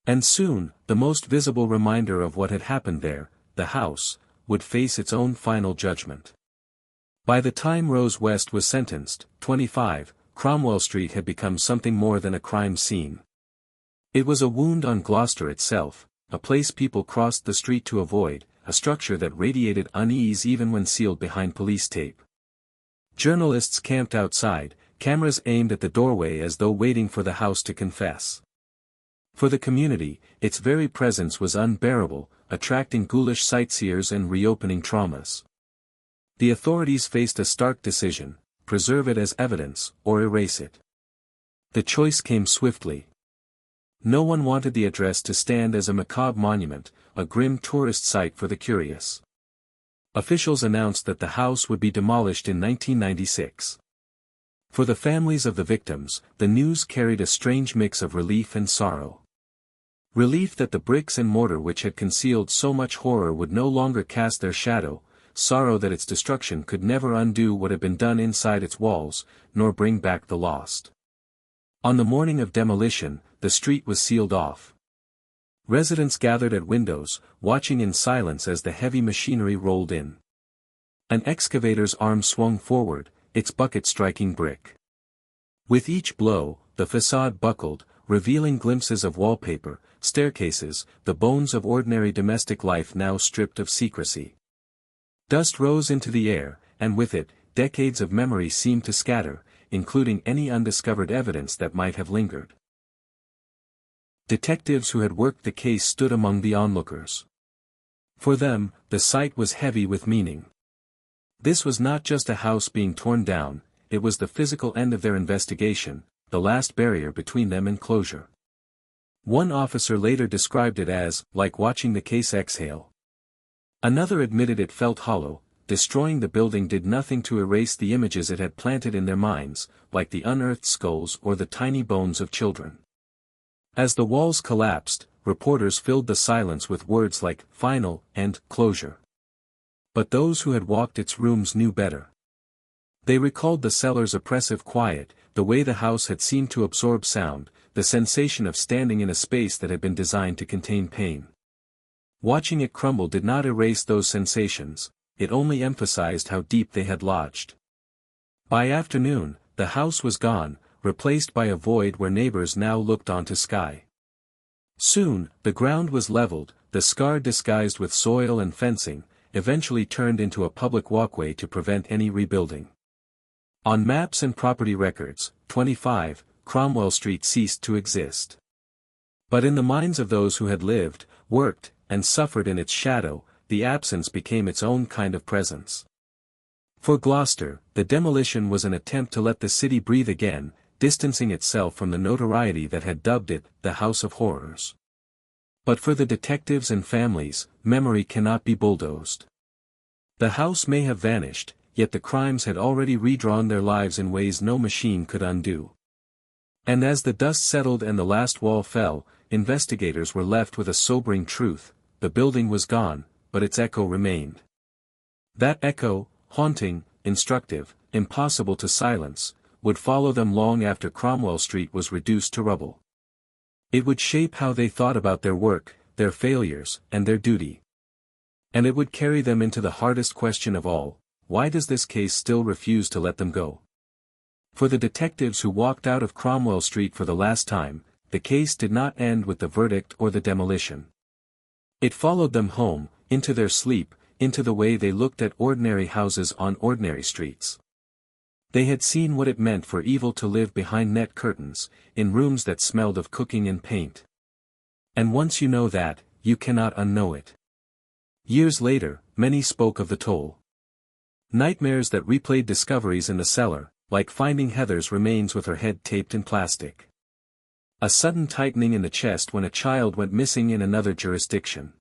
And soon, the most visible reminder of what had happened there, the house, would face its own final judgment. By the time Rose West was sentenced, 25, Cromwell Street had become something more than a crime scene. It was a wound on Gloucester itself, a place people crossed the street to avoid, a structure that radiated unease even when sealed behind police tape. Journalists camped outside, cameras aimed at the doorway as though waiting for the house to confess. For the community, its very presence was unbearable, attracting ghoulish sightseers and reopening traumas. The authorities faced a stark decision: preserve it as evidence, or erase it. The choice came swiftly. No one wanted the address to stand as a macabre monument, a grim tourist site for the curious. Officials announced that the house would be demolished in 1996. For the families of the victims, the news carried a strange mix of relief and sorrow. Relief that the bricks and mortar which had concealed so much horror would no longer cast their shadow, sorrow that its destruction could never undo what had been done inside its walls, nor bring back the lost. On the morning of demolition, the street was sealed off. Residents gathered at windows, watching in silence as the heavy machinery rolled in. An excavator's arm swung forward, its bucket striking brick. With each blow, the facade buckled, revealing glimpses of wallpaper, staircases, the bones of ordinary domestic life now stripped of secrecy. Dust rose into the air, and with it, decades of memory seemed to scatter, including any undiscovered evidence that might have lingered. Detectives who had worked the case stood among the onlookers. For them, the site was heavy with meaning. This was not just a house being torn down, it was the physical end of their investigation, the last barrier between them and closure. One officer later described it as, like watching the case exhale. Another admitted it felt hollow. Destroying the building did nothing to erase the images it had planted in their minds, like the unearthed skulls or the tiny bones of children. As the walls collapsed, reporters filled the silence with words like "final" and "closure." But those who had walked its rooms knew better. They recalled the cellar's oppressive quiet, the way the house had seemed to absorb sound, the sensation of standing in a space that had been designed to contain pain. Watching it crumble did not erase those sensations, it only emphasized how deep they had lodged. By afternoon, the house was gone, replaced by a void where neighbors now looked onto sky. Soon, the ground was leveled, the scar disguised with soil and fencing, eventually turned into a public walkway to prevent any rebuilding. On maps and property records, 25, Cromwell Street ceased to exist. But in the minds of those who had lived, worked, and suffered in its shadow, the absence became its own kind of presence. For Gloucester, the demolition was an attempt to let the city breathe again, distancing itself from the notoriety that had dubbed it the House of Horrors. But for the detectives and families, memory cannot be bulldozed. The house may have vanished, yet the crimes had already redrawn their lives in ways no machine could undo. And as the dust settled and the last wall fell, investigators were left with a sobering truth: the building was gone, but its echo remained. That echo, haunting, instructive, impossible to silence, would follow them long after Cromwell Street was reduced to rubble. It would shape how they thought about their work, their failures, and their duty. And it would carry them into the hardest question of all: why does this case still refuse to let them go? For the detectives who walked out of Cromwell Street for the last time, the case did not end with the verdict or the demolition. It followed them home, into their sleep, into the way they looked at ordinary houses on ordinary streets. They had seen what it meant for evil to live behind net curtains, in rooms that smelled of cooking and paint. And once you know that, you cannot unknow it. Years later, many spoke of the toll. Nightmares that replayed discoveries in the cellar, like finding Heather's remains with her head taped in plastic. A sudden tightening in the chest when a child went missing in another jurisdiction.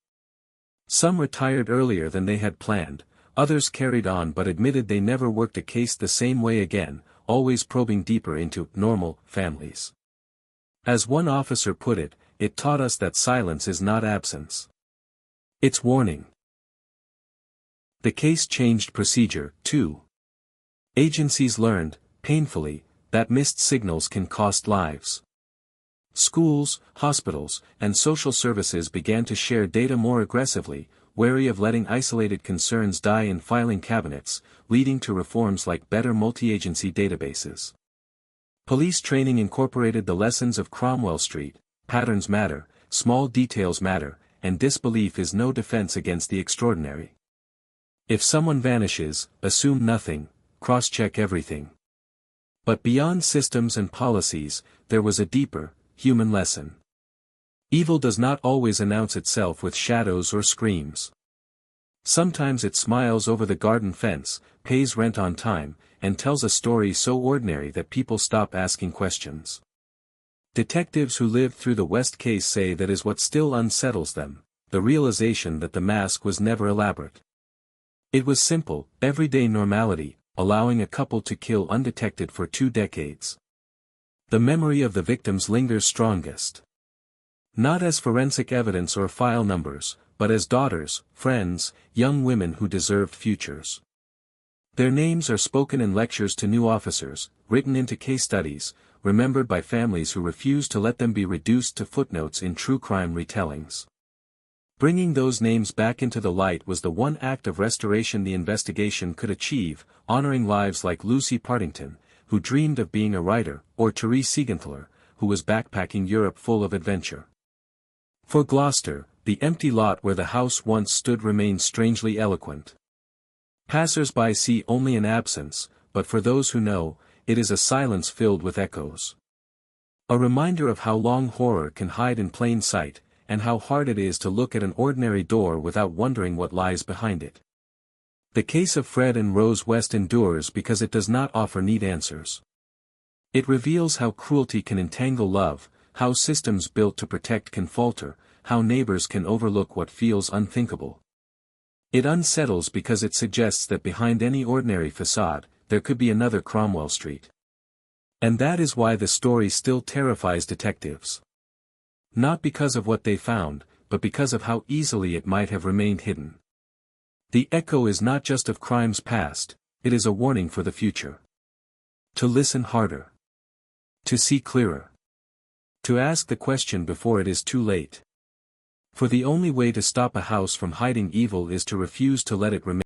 Some retired earlier than they had planned, others carried on but admitted they never worked a case the same way again, always probing deeper into normal families. As one officer put it, it taught us that silence is not absence. It's warning. The case changed procedure, too. Agencies learned, painfully, that missed signals can cost lives. Schools, hospitals, and social services began to share data more aggressively, wary of letting isolated concerns die in filing cabinets, leading to reforms like better multi-agency databases. Police training incorporated the lessons of Cromwell Street: patterns matter, small details matter, and disbelief is no defense against the extraordinary. If someone vanishes, assume nothing, cross-check everything. But beyond systems and policies, there was a deeper, human lesson. Evil does not always announce itself with shadows or screams. Sometimes it smiles over the garden fence, pays rent on time, and tells a story so ordinary that people stop asking questions. Detectives who lived through the West case say that is what still unsettles them: the realization that the mask was never elaborate. It was simple, everyday normality, allowing a couple to kill undetected for 2 decades. The memory of the victims lingers strongest. Not as forensic evidence or file numbers, but as daughters, friends, young women who deserved futures. Their names are spoken in lectures to new officers, written into case studies, remembered by families who refuse to let them be reduced to footnotes in true crime retellings. Bringing those names back into the light was the one act of restoration the investigation could achieve, honoring lives like Lucy Partington, who dreamed of being a writer, or Therese Siegenthaler, who was backpacking Europe full of adventure. For Gloucester, the empty lot where the house once stood remains strangely eloquent. Passers-by see only an absence, but for those who know, it is a silence filled with echoes. A reminder of how long horror can hide in plain sight, and how hard it is to look at an ordinary door without wondering what lies behind it. The case of Fred and Rose West endures because it does not offer neat answers. It reveals how cruelty can entangle love, how systems built to protect can falter, how neighbors can overlook what feels unthinkable. It unsettles because it suggests that behind any ordinary facade, there could be another Cromwell Street. And that is why the story still terrifies detectives. Not because of what they found, but because of how easily it might have remained hidden. The echo is not just of crimes past, it is a warning for the future. To listen harder. To see clearer. To ask the question before it is too late. For the only way to stop a house from hiding evil is to refuse to let it remain.